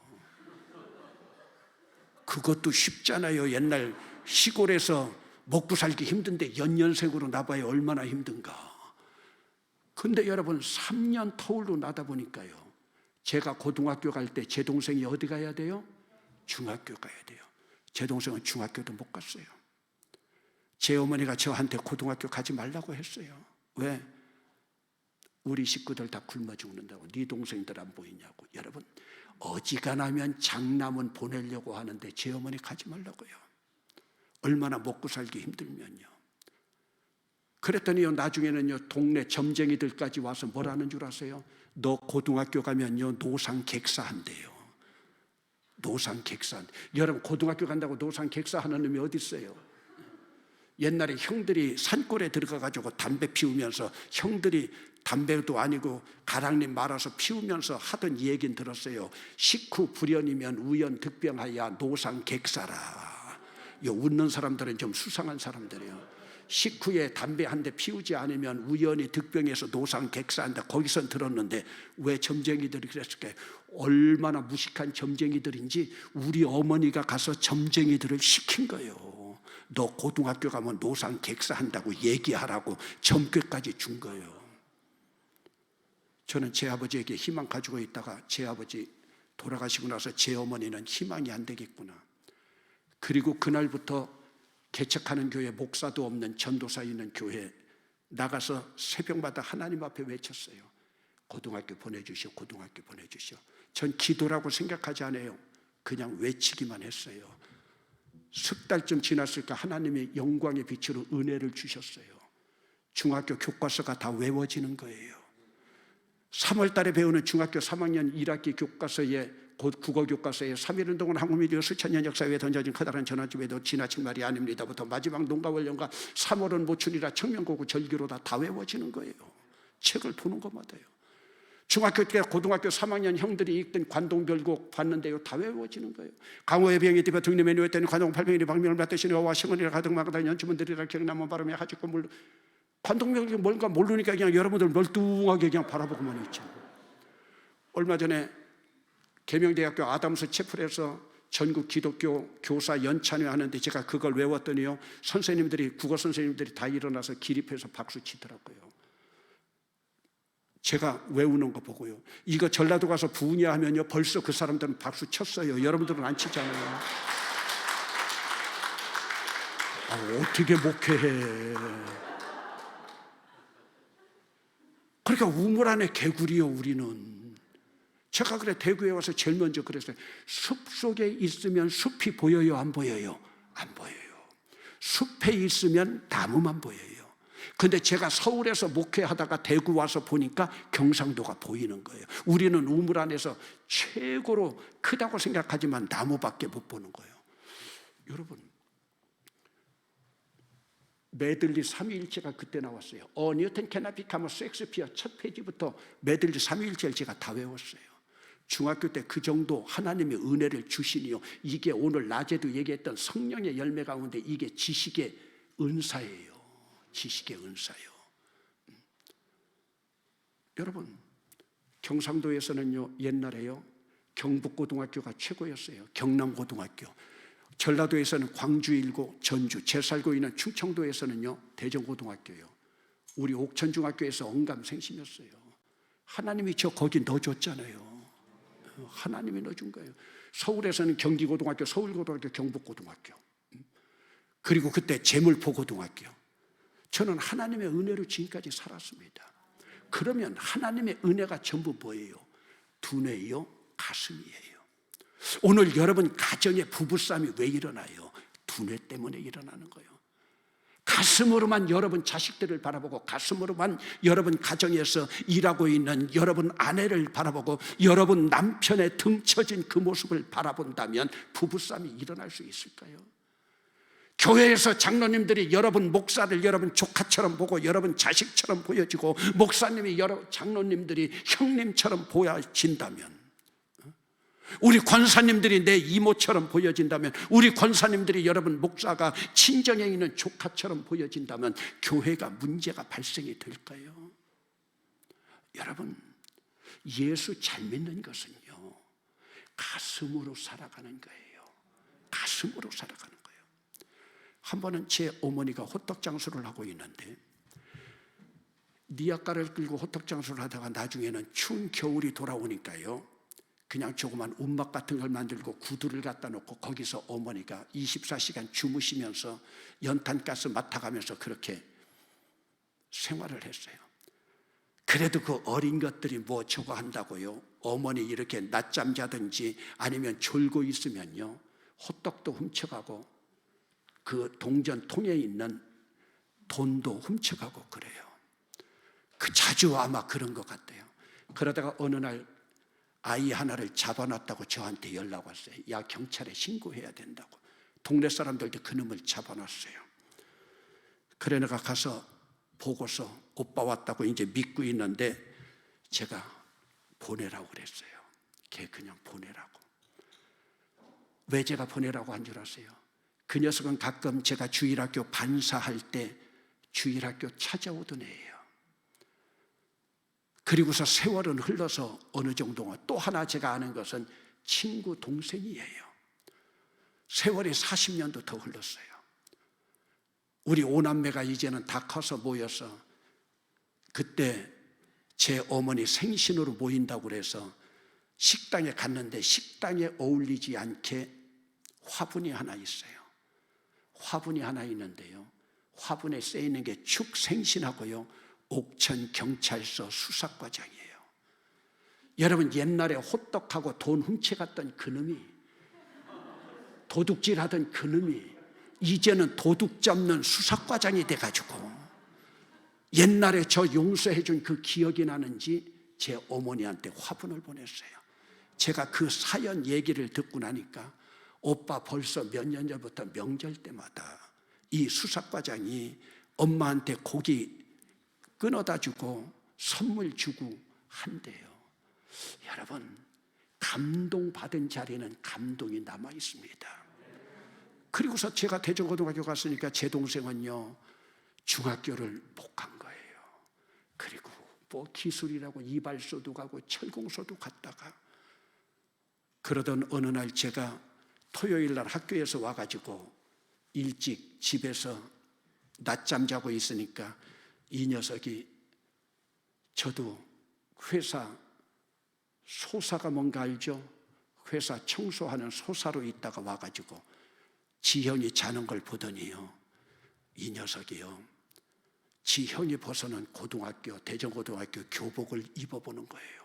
그것도 쉽잖아요. 옛날 시골에서 먹고 살기 힘든데 연년생으로 나봐야 얼마나 힘든가. 근데 여러분, 3년 터울로 나다 보니까요, 제가 고등학교 갈 때 제 동생이 어디 가야 돼요? 중학교 가야 돼요. 제 동생은 중학교도 못 갔어요. 제 어머니가 저한테 고등학교 가지 말라고 했어요. 왜? 우리 식구들 다 굶어 죽는다고. 네 동생들 안 보이냐고. 여러분, 어지간하면 장남은 보내려고 하는데 제 어머니 가지 말라고요. 얼마나 먹고 살기 힘들면요. 그랬더니요, 나중에는요, 동네 점쟁이들까지 와서 뭐라는 줄 아세요? 너 고등학교 가면요, 노상객사한대요. 노상객사. 여러분, 고등학교 간다고 노상객사하는 놈이 어디 있어요? 옛날에 형들이 산골에 들어가가지고 담배 피우면서, 형들이 담배도 아니고 가랑잎 말아서 피우면서 하던 얘기는 들었어요. 식후 불연이면 우연득병하여 노상객사라. 웃는 사람들은 좀 수상한 사람들이에요. 식후에 담배 한 대 피우지 않으면 우연히 득병해서 노상객사한다. 거기선 들었는데 왜 점쟁이들이 그랬을까요? 얼마나 무식한 점쟁이들인지 우리 어머니가 가서 점쟁이들을 시킨 거예요. 너 고등학교 가면 노상객사한다고 얘기하라고 점괘까지 준 거예요. 저는 제 아버지에게 희망 가지고 있다가 제 아버지 돌아가시고 나서 제 어머니는 희망이 안 되겠구나. 그리고 그날부터 개척하는 교회, 목사도 없는 전도사 있는 교회 나가서 새벽마다 하나님 앞에 외쳤어요. 고등학교 보내주시오, 고등학교 보내주시오. 전 기도라고 생각하지 않아요. 그냥 외치기만 했어요. 석 달쯤 지났을까 하나님의 영광의 빛으로 은혜를 주셨어요. 중학교 교과서가 다 외워지는 거예요. 3월 달에 배우는 중학교 3학년 1학기 교과서에, 국어 교과서에 3.1운동은 한국민주주의 수천년 역사에 던져진 커다란 전환점에도 지나친 말이 아닙니다부터 마지막 농가원령과 3월은 모춘이라 청명고구 절기로다 다 외워지는 거예요. 책을 보는 것마다요. 중학교 때 고등학교 3학년 형들이 읽던 관동별곡 봤는데요, 다 외워지는 거예요. 강호의 병이 뒤벼 등림에 누웠더니 관동 8병이리 박명을 받으시니 어와 시원이라 가득마가다 연주문들이라 기억나면 바람에 하직고 물. 관동별곡이 뭔가 모르니까 그냥 여러분들 멀뚱하게 그냥 바라보고만 있죠. 얼마 전에 계명대학교 아담스 채플에서 전국 기독교 교사 연찬회 하는데 제가 그걸 외웠더니요, 선생님들이, 국어 선생님들이 다 일어나서 기립해서 박수 치더라고요. 제가 외우는 거 보고요, 이거 전라도 가서 부으냐 하면요, 벌써 그 사람들은 박수 쳤어요. 여러분들은 안 치잖아요. 어떻게 목회해. 그러니까 우물 안에 개구리요, 우리는. 제가 그래 대구에 와서 제일 먼저 그랬어요. 숲 속에 있으면 숲이 보여요, 안 보여요? 안 보여요. 숲에 있으면 나무만 보여요. 근데 제가 서울에서 목회하다가 대구 와서 보니까 경상도가 보이는 거예요. 우리는 우물 안에서 최고로 크다고 생각하지만 나무밖에 못 보는 거예요. 여러분, 메들리 삼위일체가 그때 나왔어요. 뉴턴 캐나피 카머 섹스피어 첫 페이지부터 메들리 삼위일체를 제가 다 외웠어요. 중학교 때 그 정도 하나님의 은혜를 주시니요, 이게 오늘 낮에도 얘기했던 성령의 열매 가운데 이게 지식의 은사예요. 지식의 은사요. 여러분, 경상도에서는요, 옛날에요, 경북고등학교가 최고였어요. 경남고등학교. 전라도에서는 광주일고 전주, 제 살고 있는 충청도에서는요, 대전고등학교요. 우리 옥천중학교에서 언감생심이었어요. 하나님이 저 거기 넣어줬잖아요. 하나님이 넣어준 거예요. 서울에서는 경기고등학교, 서울고등학교, 경북고등학교, 그리고 그때 제물포고등학교. 저는 하나님의 은혜로 지금까지 살았습니다. 그러면 하나님의 은혜가 전부 뭐예요? 두뇌요, 가슴이에요. 오늘 여러분 가정에 부부싸움이 왜 일어나요? 두뇌 때문에 일어나는 거예요. 가슴으로만 여러분 자식들을 바라보고, 가슴으로만 여러분 가정에서 일하고 있는 여러분 아내를 바라보고, 여러분 남편의 등처진 그 모습을 바라본다면 부부싸움이 일어날 수 있을까요? 교회에서 장로님들이 여러분 목사를 여러분 조카처럼 보고 여러분 자식처럼 보여지고, 목사님이 여러분 장로님들이 형님처럼 보여진다면, 우리 권사님들이 내 이모처럼 보여진다면, 우리 권사님들이 여러분 목사가 친정에 있는 조카처럼 보여진다면 교회가 문제가 발생이 될까요? 여러분, 예수 잘 믿는 것은요, 가슴으로 살아가는 거예요. 가슴으로 살아가는 거예요. 한 번은 제 어머니가 호떡 장수를 하고 있는데, 니아가를 끌고 호떡 장수를 하다가 나중에는 추운 겨울이 돌아오니까요, 그냥 조그만 움막 같은 걸 만들고 구두를 갖다 놓고 거기서 어머니가 24시간 주무시면서 연탄가스 맡아가면서 그렇게 생활을 했어요. 그래도 그 어린 것들이 뭐 저거 한다고요? 어머니 이렇게 낮잠 자든지 아니면 졸고 있으면요, 호떡도 훔쳐가고 그 동전통에 있는 돈도 훔쳐가고 그래요. 그 자주 아마 그런 것 같아요. 그러다가 어느 날 아이 하나를 잡아놨다고 저한테 연락 왔어요. 야, 경찰에 신고해야 된다고. 동네 사람들도 그놈을 잡아놨어요. 그래 내가 가서 보고서 오빠 왔다고 이제 믿고 있는데, 제가 보내라고 그랬어요. 걔 그냥 보내라고. 왜 제가 보내라고 한 줄 아세요? 그 녀석은 가끔 제가 주일학교 반사할 때 주일학교 찾아오던 애예요. 그리고서 세월은 흘러서 어느 정도, 또 하나 제가 아는 것은 친구 동생이에요. 세월이 40년도 더 흘렀어요. 우리 오남매가 이제는 다 커서 모여서, 그때 제 어머니 생신으로 모인다고 그래서 식당에 갔는데 식당에 어울리지 않게 화분이 하나 있어요. 화분이 하나 있는데요, 화분에 쓰여있는 게 축생신하고요, 옥천경찰서 수사과장이에요. 여러분, 옛날에 호떡하고 돈 훔쳐갔던 그놈이, 도둑질하던 그놈이 이제는 도둑 잡는 수사과장이 돼가지고, 옛날에 저 용서해준 그 기억이 나는지 제 어머니한테 화분을 보냈어요. 제가 그 사연 얘기를 듣고 나니까, 오빠 벌써 몇 년 전부터 명절 때마다 이 수사과장이 엄마한테 고기 끊어다 주고 선물 주고 한대요. 여러분, 감동받은 자리는 감동이 남아 있습니다. 그리고서 제가 대전고등학교 갔으니까 제 동생은요, 중학교를 못 간 거예요. 그리고 뭐 기술이라고 이발소도 가고 철공소도 갔다가, 그러던 어느 날 제가 토요일 날 학교에서 와가지고 일찍 집에서 낮잠 자고 있으니까 이 녀석이, 저도 회사 소사가 뭔가 알죠? 회사 청소하는 소사로 있다가 와가지고 지 형이 자는 걸 보더니요, 이 녀석이요, 지 형이 벗어난 고등학교, 대전고등학교 교복을 입어보는 거예요.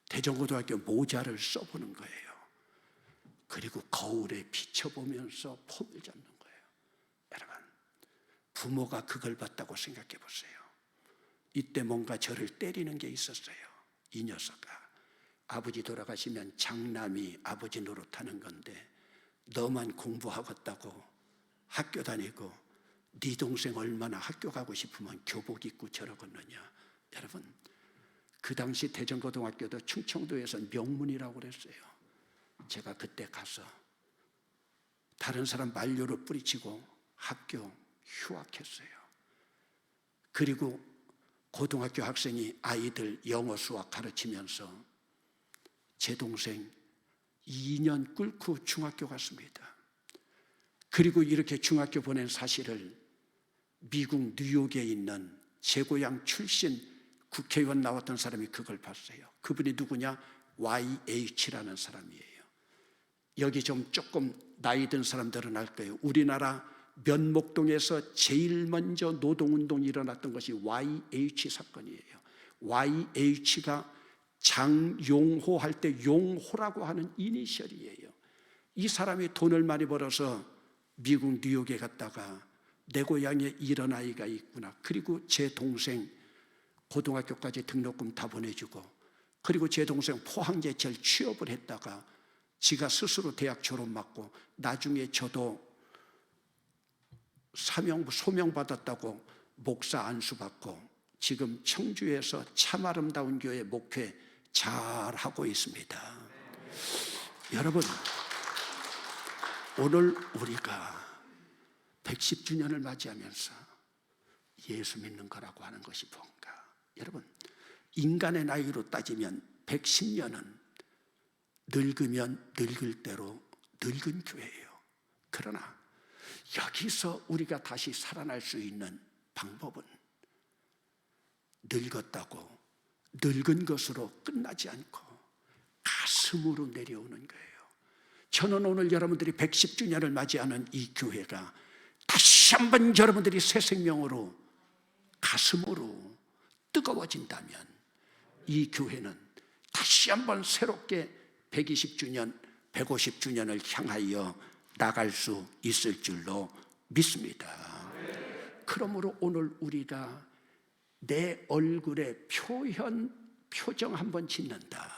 대전고등학교 모자를 써보는 거예요. 그리고 거울에 비춰보면서 폼을 잡는 거예요. 여러분, 부모가 그걸 봤다고 생각해 보세요. 이때 뭔가 저를 때리는 게 있었어요. 이 녀석아, 아버지 돌아가시면 장남이 아버지 노릇하는 건데 너만 공부하겠다고 학교 다니고 네 동생 얼마나 학교 가고 싶으면 교복 입고 저러겠느냐. 여러분, 그 당시 대전고등학교도 충청도에서 명문이라고 그랬어요. 제가 그때 가서 다른 사람 만료를 뿌리치고 학교 휴학했어요. 그리고 고등학교 학생이 아이들 영어 수학 가르치면서 제 동생 2년 꿇고 중학교 갔습니다. 그리고 이렇게 중학교 보낸 사실을 미국 뉴욕에 있는 제 고향 출신 국회의원 나왔던 사람이 그걸 봤어요. 그분이 누구냐? YH라는 사람이에요. 여기 좀 조금 나이 든 사람들은 알 거예요. 우리나라 면목동에서 제일 먼저 노동운동이 일어났던 것이 YH 사건이에요. YH가 장용호 할 때 용호라고 하는 이니셜이에요. 이 사람이 돈을 많이 벌어서 미국 뉴욕에 갔다가 내 고향에 이런 아이가 있구나. 그리고 제 동생 고등학교까지 등록금 다 보내주고, 그리고 제 동생 포항제철 취업을 했다가 지가 스스로 대학 졸업 맞고, 나중에 저도 소명 받았다고 목사 안수 받고 지금 청주에서 참 아름다운 교회 목회 잘 하고 있습니다. 여러분, 오늘 우리가 110주년을 맞이하면서 예수 믿는 거라고 하는 것이 뭔가? 여러분, 인간의 나이로 따지면 110년은 늙으면 늙을 대로 늙은 교회예요. 그러나 여기서 우리가 다시 살아날 수 있는 방법은 늙었다고 늙은 것으로 끝나지 않고 가슴으로 내려오는 거예요. 저는 오늘 여러분들이 110주년을 맞이하는 이 교회가 다시 한번 여러분들이 새 생명으로 가슴으로 뜨거워진다면 이 교회는 다시 한번 새롭게 120주년, 150주년을 향하여 나갈 수 있을 줄로 믿습니다. 그러므로 오늘 우리가 내 얼굴에 표정 한번 짓는다,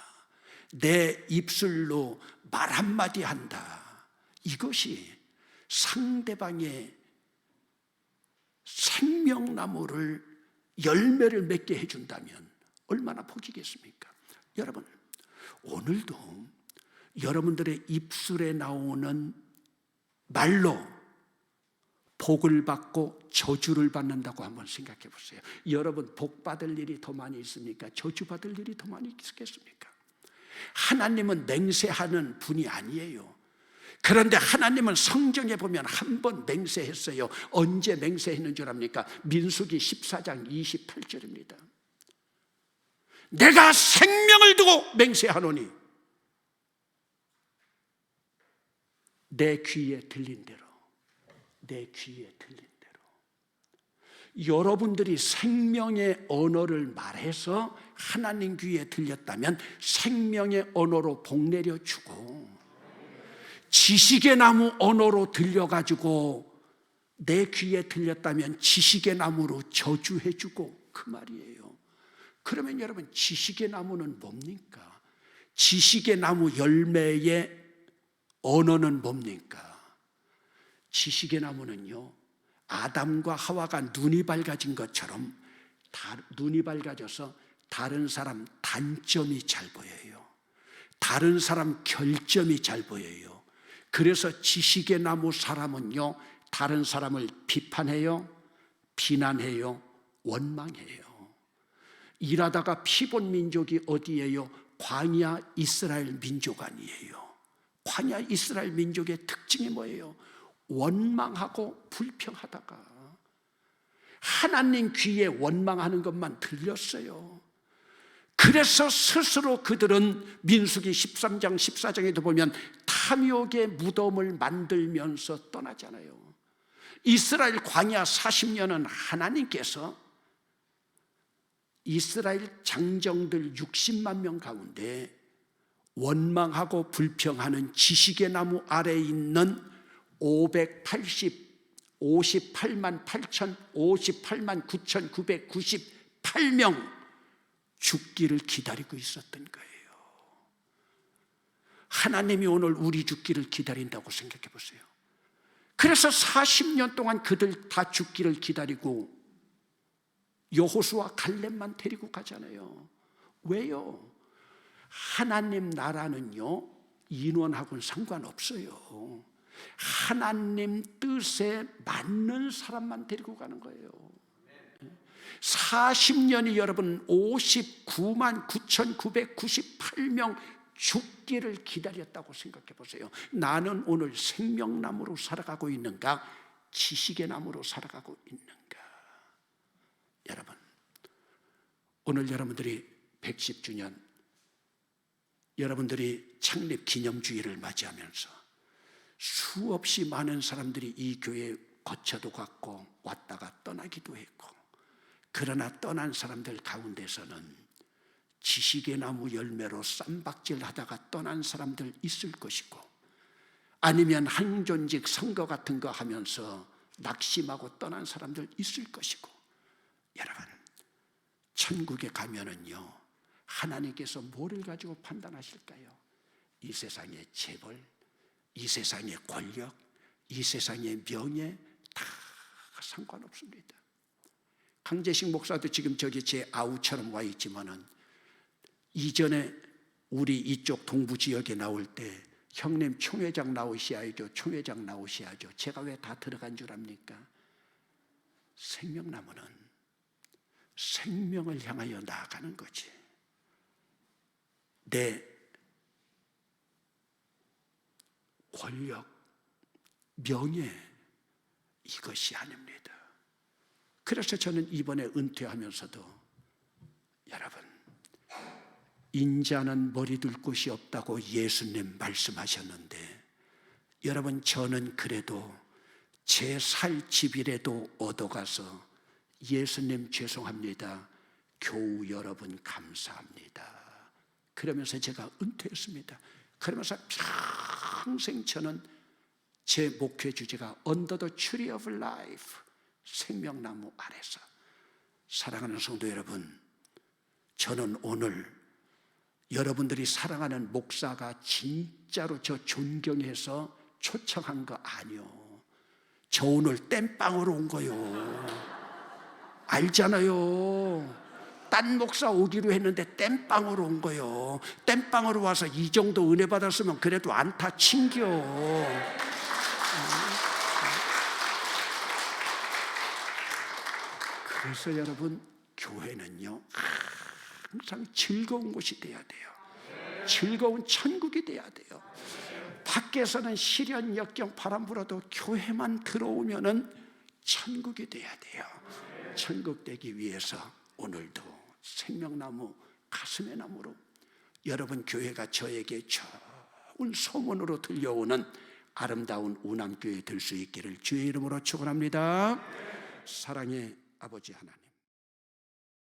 내 입술로 말 한마디 한다, 이것이 상대방의 생명나무를 열매를 맺게 해준다면 얼마나 복이겠습니까? 여러분, 오늘도 여러분들의 입술에 나오는 말로 복을 받고 저주를 받는다고 한번 생각해 보세요. 여러분, 복 받을 일이 더 많이 있습니까? 저주 받을 일이 더 많이 있겠습니까? 하나님은 맹세하는 분이 아니에요. 그런데 하나님은 성경에 보면 한 번 맹세했어요. 언제 맹세했는 줄 압니까? 민수기 14장 28절입니다. 내가 생명을 두고 맹세하노니 내 귀에 들린 대로, 내 귀에 들린 대로. 여러분들이 생명의 언어를 말해서 하나님 귀에 들렸다면 생명의 언어로 복 내려주고, 지식의 나무 언어로 들려가지고 내 귀에 들렸다면 지식의 나무로 저주해주고, 그 말이에요. 그러면 여러분, 지식의 나무는 뭡니까? 지식의 나무 열매의 언어는 뭡니까? 지식의 나무는요, 아담과 하와가 눈이 밝아진 것처럼 눈이 밝아져서 다른 사람 단점이 잘 보여요. 다른 사람 결점이 잘 보여요. 그래서 지식의 나무 사람은요, 다른 사람을 비판해요, 비난해요, 원망해요. 일하다가 피본 민족이 어디예요? 광야 이스라엘 민족 아니에요. 광야 이스라엘 민족의 특징이 뭐예요? 원망하고 불평하다가 하나님 귀에 원망하는 것만 들렸어요. 그래서 스스로 그들은 민수기 13장 14장에도 보면 탐욕의 무덤을 만들면서 떠나잖아요. 이스라엘 광야 40년은 하나님께서 이스라엘 장정들 60만 명 가운데 원망하고 불평하는 지식의 나무 아래에 있는 58만 9,998명 죽기를 기다리고 있었던 거예요. 하나님이 오늘 우리 죽기를 기다린다고 생각해 보세요. 그래서 40년 동안 그들 다 죽기를 기다리고 여호수아 갈렙만 데리고 가잖아요. 왜요? 하나님 나라는요, 인원하고는 상관없어요. 하나님 뜻에 맞는 사람만 데리고 가는 거예요. 40년이 여러분 59만 9,998명 죽기를 기다렸다고 생각해 보세요. 나는 오늘 생명나무로 살아가고 있는가, 지식의 나무로 살아가고 있는가? 여러분, 오늘 여러분들이 110주년 여러분들이 창립 기념주일을 맞이하면서 수없이 많은 사람들이 이 교회에 거쳐도 갔고 왔다가 떠나기도 했고, 그러나 떠난 사람들 가운데서는 지식의 나무 열매로 쌈박질 하다가 떠난 사람들 있을 것이고, 아니면 한존직 선거 같은 거 하면서 낙심하고 떠난 사람들 있을 것이고, 여러분, 천국에 가면은요, 하나님께서 뭐를 가지고 판단하실까요? 이 세상의 재벌, 이 세상의 권력, 이 세상의 명예 다 상관없습니다. 강재식 목사도 지금 저기 제 아우처럼 와 있지만은, 이전에 우리 이쪽 동부 지역에 나올 때 형님 총회장 나오셔야죠, 총회장 나오셔야죠. 제가 왜 다 들어간 줄 압니까? 생명나무는 생명을 향하여 나아가는 거지, 내 권력, 명예, 이것이 아닙니다. 그래서 저는 이번에 은퇴하면서도, 여러분, 인자는 머리 둘 곳이 없다고 예수님 말씀하셨는데, 여러분, 저는 그래도 제 살 집이라도 얻어가서 예수님 죄송합니다, 교우 여러분 감사합니다, 그러면서 제가 은퇴했습니다. 그러면서 평생 저는 제 목회 주제가 Under the Tree of Life, 생명나무 아래서. 사랑하는 성도 여러분, 저는 오늘 여러분들이 사랑하는 목사가 진짜로 저 존경해서 초청한 거 아니요, 저 오늘 땜빵으로 온 거요. 알잖아요. 딴 목사 오기로 했는데 땜빵으로 온 거요. 땜빵으로 와서 이 정도 은혜 받았으면 그래도 안타 친겨. 그래서 여러분, 교회는요 항상 즐거운 곳이 돼야 돼요. 즐거운 천국이 돼야 돼요. 밖에서는 시련, 역경, 바람 불어도 교회만 들어오면은 천국이 돼야 돼요. 천국 되기 위해서 오늘도 생명나무, 가슴의 나무로 여러분 교회가 저에게 좋은 소문으로 들려오는 아름다운 우남교회 될 수 있기를 주의 이름으로 축원합니다. 사랑의 아버지 하나님,